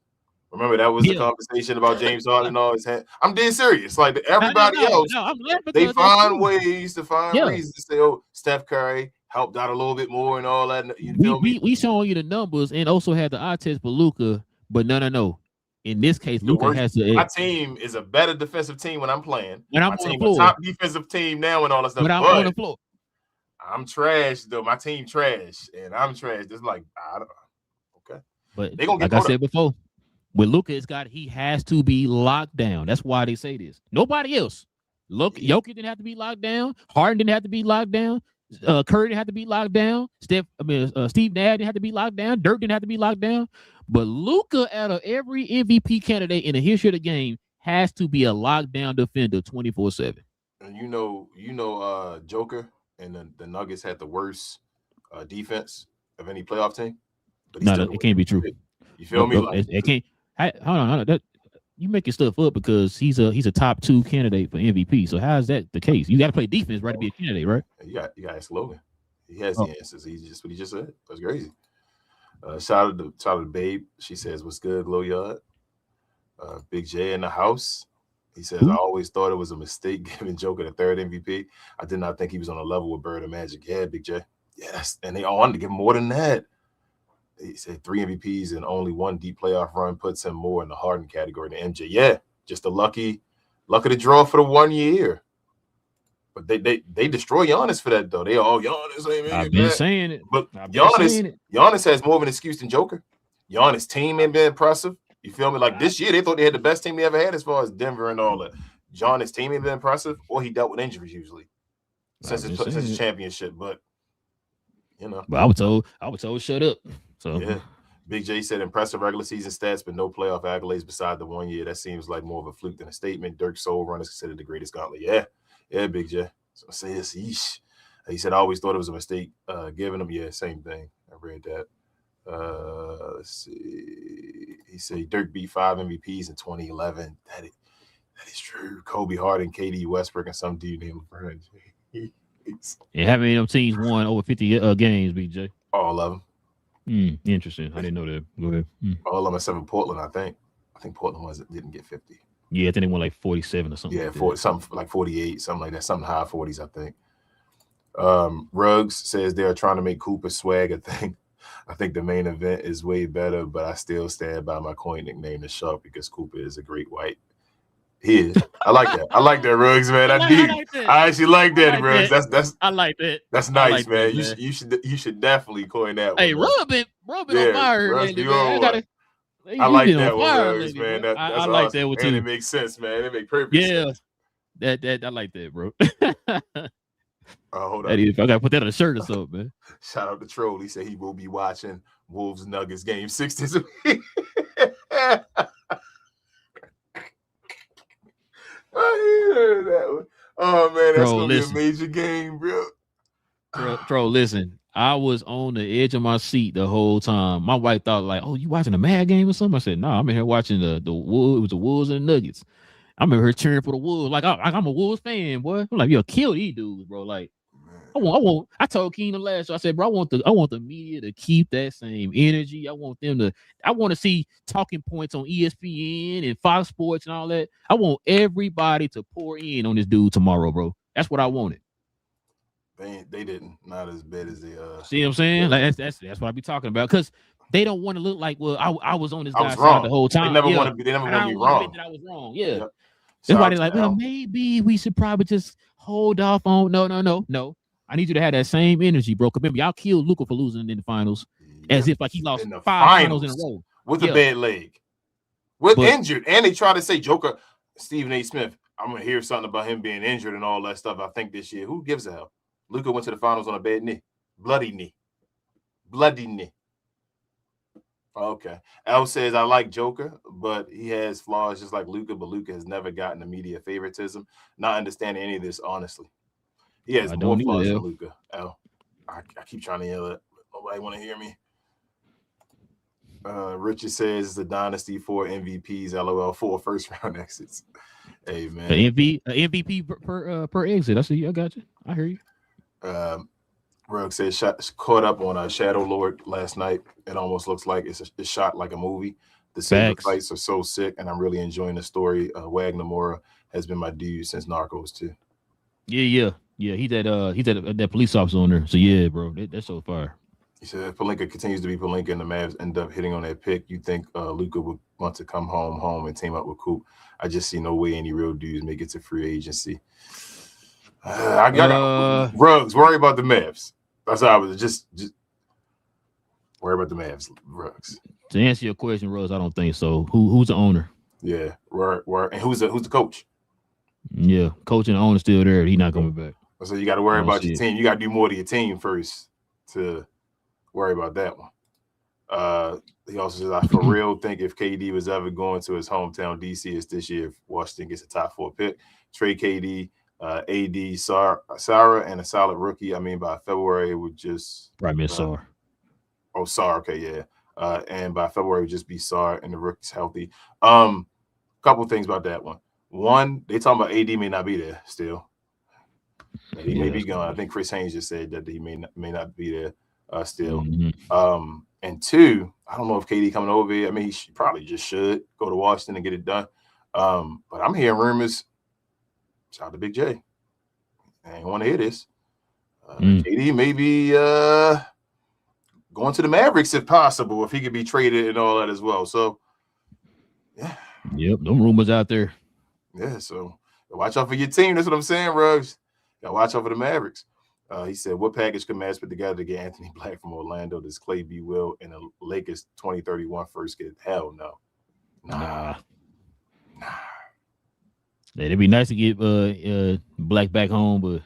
Remember that was the conversation about James Harden and all his hands. I'm dead serious. Like everybody else, they find ways to find reasons to say, "Oh, Steph Curry helped out a little bit more and all that." You feel me? We showing you the numbers and also had the eye test for Luka, but no. In this case, Luka has to. My team is a better defensive team when I'm playing. When I'm on the floor, top defensive team now and all that stuff. When I'm on the floor, I'm trash though. My team trash, and I'm trash. It's like I don't know. Okay, but they gonna get like I said before. With Luka, he has to be locked down. That's why they say this. Nobody else. Jokic didn't have to be locked down. Harden didn't have to be locked down. Curry didn't have to be locked down. Steve Nash didn't have to be locked down. Dirk didn't have to be locked down. But Luka, out of every MVP candidate in the history of the game, has to be a lockdown defender 24/7. And Joker and the Nuggets had the worst defense of any playoff team. But no, it can't be true. You feel me? It can't. Hold on. That you making stuff up because he's a top 2 candidate for MVP. So how is that the case? You got to play defense, right, to be a candidate, right? You got to ask Logan. He has the answers. He's just what he just said. That's crazy. Shout out to Babe. She says, "What's good, GloYard?" Big J in the house. He says, "I always thought it was a mistake giving Joker the 3rd MVP. I did not think he was on a level with Bird and Magic." Yeah, Big J. Yes, and they all wanted to give him more than that. He said 3 MVPs and only 1 deep playoff run puts him more in the Harden category than MJ. Yeah, just a lucky of the draw for the 1 year. But they destroy Giannis for that though. They all Giannis. I've been saying it. But Giannis has more of an excuse than Joker. Giannis' team ain't been impressive. You feel me? Like this year, they thought they had the best team they ever had as far as Denver and all that. Giannis' team ain't been impressive, or he dealt with injuries usually since his championship. But But I was told shut up. So yeah. Big J said impressive regular season stats, but no playoff accolades beside the 1 year. That seems like more of a fluke than a statement. Dirk's Soul Run is considered the greatest gauntlet. Yeah, Big J. So I say this. He said I always thought it was a mistake giving him. Yeah, same thing. I read that. Let's see. He said Dirk beat 5 MVPs in 2011. That is true. Kobe, Harden, KD, Westbrook, and some dude named LeBron. And how many of them teams won over 50 games, BJ? All of them. Interesting. I didn't know that. Go ahead. All of them except for Portland, I think. I think Portland didn't get 50. Yeah, I think they won like 47 or something. Yeah, like something like 48, something like that, something high 40s, I think. Ruggs says they are trying to make Cooper swag a thing. I think the main event is way better, but I still stand by my coin nickname, the Shark, because Cooper is a great white. He is. I like that. I like that, Ruggs, man. I actually like that, Ruggs. That's I like that. That's nice, like man. That, You should definitely coin that one. Hey, Robin on fire. I like that one, Ruggs, man. That's I like awesome. that one too. And it makes sense, man. It makes perfect sense. That I like that, bro. Hold on. I gotta put that on a shirt or something, man. Shout out to Troll. He said he will be watching Wolves Nuggets game 6 this week. I heard that one. Oh man, that's gonna be a major game, bro. Bro, listen. I was on the edge of my seat the whole time. My wife thought like, "Oh, you watching a Mad game or something?" I said, "No, I'm in here watching the Wolves. It was the Wolves and the Nuggets. I'm in here cheering for the Wolves. Like I'm a Wolves fan, boy. I'm like, yo, kill these dudes, bro. Like, I told Keenan last. So I said, bro, I want the media to keep that same energy. I want to see talking points on ESPN and Fox Sports and all that. I want everybody to pour in on this dude tomorrow, bro. That's what I wanted. They didn't. Not as bad as they see what I'm saying? Like that's what I be talking about. Because they don't want to look like, well, I was on this guy's side the whole time. They never want to be wrong. That I was wrong. Yeah. Yep. That's why they're like, well, maybe we should probably just hold off on. No. I need you to have that same energy, bro. Remember, y'all killed Luka for losing in the finals, as if like he lost 5 finals in a row with a bad leg, injured, and they try to say Joker, Stephen A. Smith. I'm gonna hear something about him being injured and all that stuff. I think this year, who gives a hell? Luka went to the finals on a bad knee, bloody knee. Okay. L says, I like Joker, but he has flaws just like Luka, but Luka has never gotten the media favoritism. Not understanding any of this, honestly. He has more flaws than Luka. L. I keep trying to yell it. Nobody want to hear me. Richard says the dynasty 4 MVPs, LOL, 4 first-round exits. Hey, man. An MVP per exit. I got you. I hear you. Rugg says caught up on Shadow Lord last night. It almost looks like it's shot like a movie. The saber fights are so sick, and I'm really enjoying the story. Wagner Moura has been my dude since Narcos too. Yeah. He that police officer on there. So yeah, bro, that's so fire. He said if Pelinka continues to be Pelinka and the Mavs end up hitting on that pick, you think Luka would want to come home and team up with Coop? I just see no way any real dudes make it to free agency. I got Ruggs. Worry about the Mavs. That's how I was just worry about the Mavs. Ruggs. To answer your question, Ruggs, I don't think so. Who's the owner? Yeah, and who's the coach? Yeah, coach and the owner still there. He's not coming back. So you got to worry about your team. You got to do more to your team first to worry about that one. He also says, I for real think if KD was ever going to his hometown DC, it's this year if Washington gets a top 4 pick. Trade KD. AD, Sarah, and a solid rookie. I mean, by February, it would just probably miss Sarr. Oh, Sarr, okay, yeah. And by February, it would just be Sarr and the rookie's healthy. Couple things about that one. One, they talking about AD may not be there still. He may be gone. I think Chris Haynes just said that he may not be there still. Mm-hmm. And two, I don't know if KD coming over here. I mean, he probably just should go to Washington and get it done. But I'm hearing rumors. Shout out to Big J. I ain't want to hear this. KD may be going to the Mavericks if possible, if he could be traded and all that as well. So, yeah. Yep, them rumors out there. Yeah, so watch out for your team. That's what I'm saying, Ruggs. Got to watch out for the Mavericks. He said, what package could Mavs put together to get Anthony Black from Orlando? Does Clay B. Will and the Lakers 2031 first get? Hell no. Nah. Yeah, it'd be nice to get Black back home, but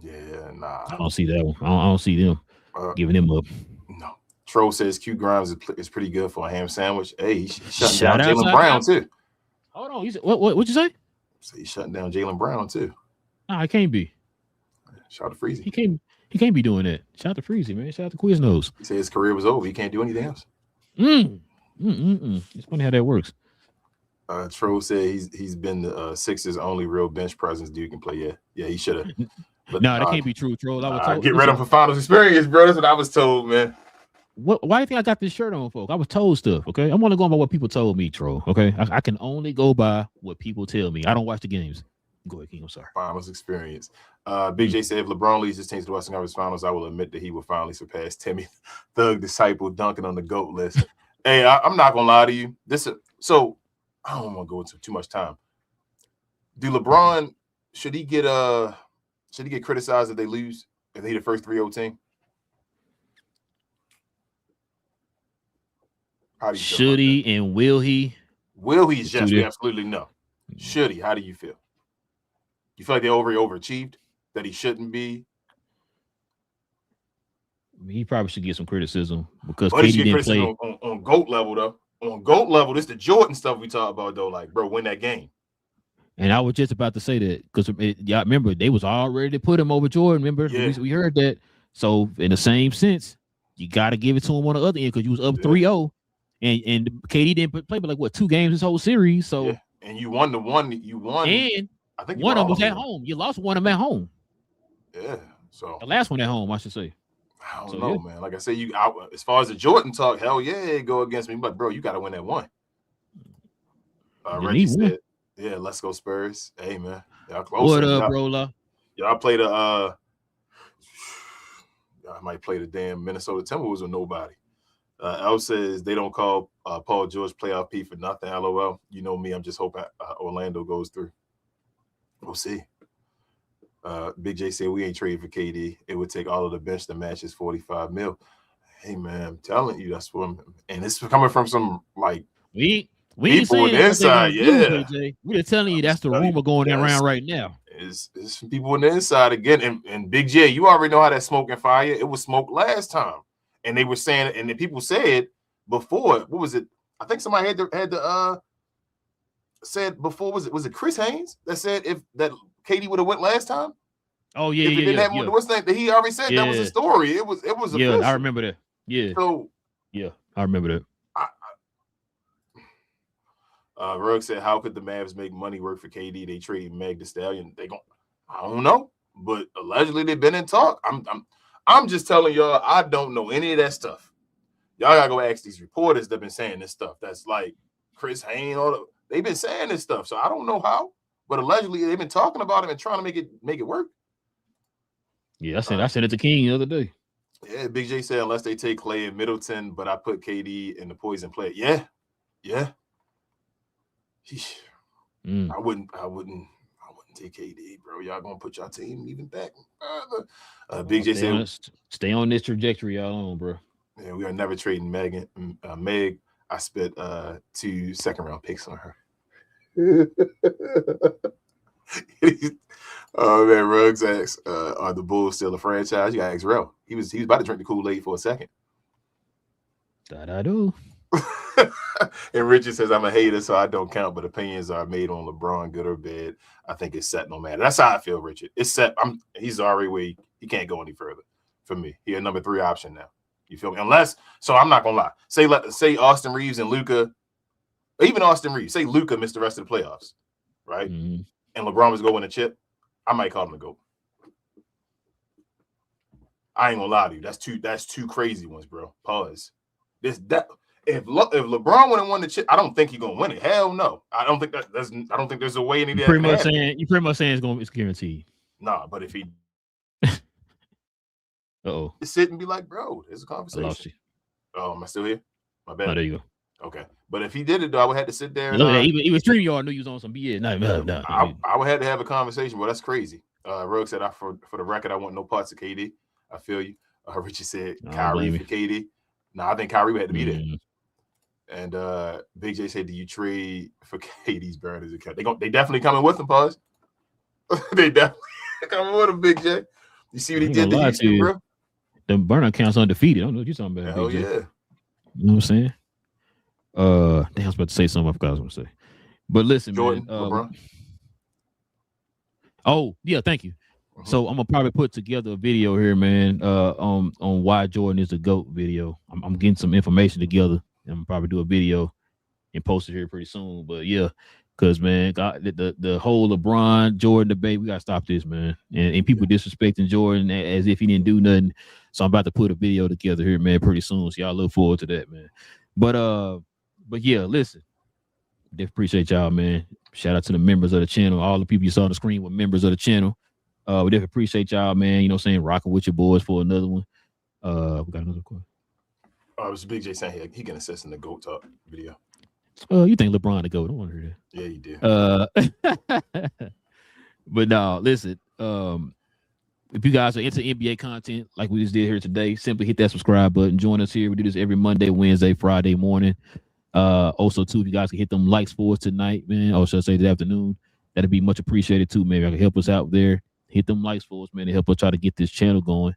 yeah, nah. I don't see that one. I don't see them giving him up. No. Troll says Q Grimes is pretty good for a ham sandwich. Hey, he's shutting down Jaylen Brown too. Hold on, what'd you say? So he's shutting down Jaylen Brown too. Nah, it can't be. Shout out to Freezy. He can't be doing that. Shout out to Freezy, man. Shout out to Quiznos. He said his career was over. He can't do anything else. It's funny how that works. Troll said he's been the Sixers' only real bench presence dude can play. Yeah, he should have. But No, that can't be true, troll. I was told. get rid of him for finals experience, bro. That's what I was told, man. Why do you think I got this shirt on, folks? I was told stuff. Okay, I'm only going by what people told me, troll. Okay, I can only go by what people tell me. I don't watch the games. Go ahead, King. I'm sorry. Finals experience. Big J said if LeBron leads his team to the Western Conference Finals, I will admit that he will finally surpass Timmy, Thug Disciple, dunking on the GOAT list. Hey, I'm not gonna lie to you. So I don't want to go into too much time. Do LeBron should he get criticized if they lose? If they the first 3-0 team? How do you feel Should he and will he? Will he? Yes, absolutely no. Should he? How do you feel? You feel like they overachieved? That he shouldn't be? He probably should get some criticism because But he should KD get didn't criticism play. on GOAT level, though. On GOAT level, this the Jordan stuff we talk about, though. Like, bro, win that game. And I was just about to say that because y'all remember they was all ready to put him over Jordan. Remember, we heard that. So in the same sense, you got to give it to him on the other end because you was up 3-0, and KD didn't play but like what 2 games this whole series. So and you won the one. You won, and I think one of them was at home. You lost one of them at home. Yeah. So the last one at home, I should say. I don't know, man. Like I said, as far as the Jordan talk, hell yeah, go against me. But bro, you got to win that one. Reggie said, "Yeah, let's go Spurs." Hey man, y'all close. What up, bro? Y'all play the I might play the damn Minnesota Timberwolves with nobody. L says they don't call Paul George playoff P for nothing. LOL. You know me. I'm just hoping Orlando goes through. We'll see. Big J said we ain't trading for KD. It would take all of the bench to match his 45 mil. Hey man, I'm telling you, that's what. And it's coming from some like we people on the inside. Yeah, we're telling you that's the rumor going around right now. It's some people on the inside again. And Big J, you already know how that smoke and fire. It was smoke last time, and they were saying, and the people said before. What was it? I think somebody had the said before. Was it Chris Haynes that said if that KD would have went last time? Oh yeah. What's that? He already said that was a story. It was official. I remember that. Yeah. So I remember that. Rugg said, "How could the Mavs make money work for KD? They trade Meg Thee Stallion. I don't know, but allegedly they've been in talk. I'm just telling y'all, I don't know any of that stuff. Y'all gotta go ask these reporters that've been saying this stuff. That's like Chris Haynes. They've been saying this stuff, so I don't know how, but allegedly they've been talking about it and trying to make it work." Yeah, I said it to King the other day. Yeah, Big J said unless they take Clay and Middleton, but I put KD in the poison play. Yeah. I wouldn't take KD, bro. Y'all gonna put y'all team even back further. Big J said, "Stay on this trajectory y'all on, bro." Yeah, we are never trading Meg. I spent 2 second-round picks on her. Oh man, Ruggs asks, "Are the Bulls still a franchise?" You got to ask Rel. He was about to drink the Kool-Aid for a second. That I do. And Richard says, "I'm a hater, so I don't count, but opinions are made on LeBron, good or bad. I think it's set no matter." That's how I feel, Richard. It's set. He's already where he can't go any further for me. He's a number 3 option now. You feel me? So I'm not gonna lie. Say Austin Reeves and Luka, even Austin Reeves. Say Luka missed the rest of the playoffs, right? Mm-hmm. And LeBron was going to win a chip. I might call him the GOAT. I ain't gonna lie to you. That's two crazy ones, bro. Pause. If LeBron wouldn't won the chip, I don't think he's gonna win it. Hell no. I don't think there's a way any of that. You pretty much saying it's guaranteed. Nah, but if he sit and be like, bro, there's a conversation. I lost you. Oh, am I still here? My bad. Oh, there you go. Okay. But if he did it, though, I would have to sit there. Even StreamYard knew you was on some BS. No. I would have to have a conversation. Well, that's crazy. Rugg said, for the record, I want no parts of KD. I feel you. Richard said, Kyrie for KD. No, I think Kyrie had to be there. And Big J said, "Do you trade for KD's burners account?" They definitely coming with him, pause. They definitely coming with him, Big J. You see what he did to Houston, bro? The burner account's undefeated. I don't know what you're talking about. Hell Big J. yeah. You know what I'm saying? I was about to say something I forgot what I was gonna say. But listen, Jordan, man. Oh, yeah, thank you. So I'm gonna probably put together a video here, man, on why Jordan is the GOAT video. I'm getting some information together, and I'm probably do a video and post it here pretty soon. But yeah, Cause man, God, the whole LeBron Jordan debate, we gotta stop this, man. And people disrespecting Jordan as if he didn't do nothing. So I'm about to put a video together here, man, pretty soon. So y'all look forward to that, man. But yeah, listen. Definitely appreciate y'all, man. Shout out to the members of the channel. All the people you saw on the screen were members of the channel. We definitely appreciate y'all, man. You know what I'm saying? Rocking with your boys for another one. We got another question. It was Big J saying he can assist in the GOAT Talk video. You think LeBron to go? Don't want to hear that. Yeah, you do. But no, listen. If you guys are into NBA content like we just did here today, simply hit that subscribe button. Join us here. We do this every Monday, Wednesday, Friday morning. Also, too, if you guys can hit them likes for us tonight, man, or should I say this afternoon, that'd be much appreciated too. Maybe I can help us out there. Hit them likes for us, man, to help us try to get this channel going.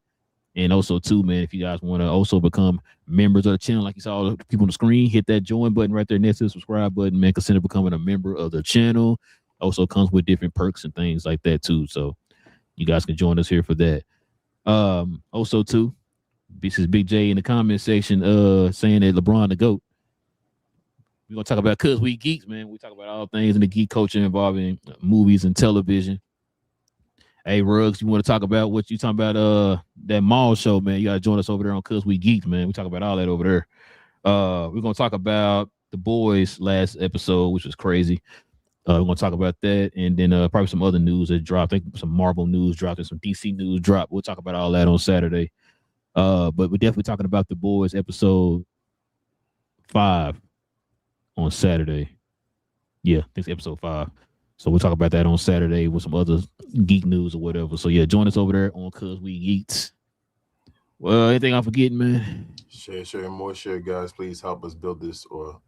And also, too, man, if you guys want to also become members of the channel, like you saw all the people on the screen, hit that join button right there next to the subscribe button, man. Consider becoming a member of the channel. Also comes with different perks and things like that, too. So you guys can join us here for that. Also, too, this is Big J in the comment section saying that LeBron the GOAT. We're going to talk about Cuz We Geeks, man. We talk about all things in the geek culture involving movies and television. Hey, Ruggs, you want to talk about what you talking about? That mall show, man. You got to join us over there on Cuz We Geeks, man. We talk about all that over there. We're going to talk about The Boys last episode, which was crazy. We're going to talk about that. And then probably some other news that dropped. I think some Marvel news dropped and some DC news dropped. We'll talk about all that on Saturday. But we're definitely talking about The Boys episode 5. On Saturday. Yeah, I think it's episode 5. So we'll talk about that on Saturday with some other geek news or whatever. So yeah, join us over there on Cuz We Geeks. Well, anything I'm forgetting, man? Share, more share, guys. Please help us build this or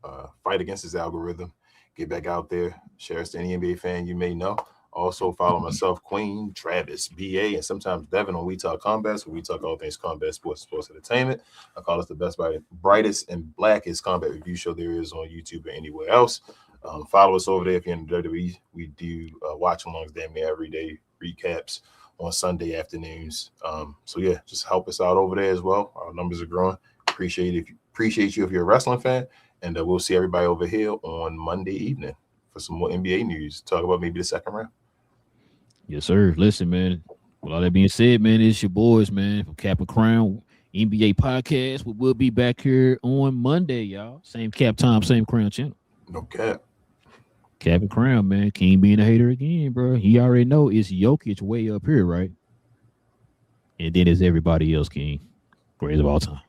fight against this algorithm. Get back out there. Share us to any NBA fan you may know. Also follow myself, Queen, Travis, BA, and sometimes Devin on We Talk Combat, where we talk all things combat, sports entertainment. I call us the best, brightest, and blackest combat review show there is on YouTube or anywhere else. Follow us over there if you're in the WWE. We do watch-alongs damn near every day, recaps on Sunday afternoons. So yeah, just help us out over there as well. Our numbers are growing. Appreciate you if you're a wrestling fan, and we'll see everybody over here on Monday evening for some more NBA news. Talk about maybe the second round. Yes, sir. Listen, man. With all that being said, man, it's your boys, man, from Cap and Crown NBA podcast. We will be back here on Monday, y'all. Same cap time, same Crown channel. No cap. Cap and Crown, man. King being a hater again, bro. He already know it's Jokic way up here, right? And then it's everybody else, King. Greatest of all time.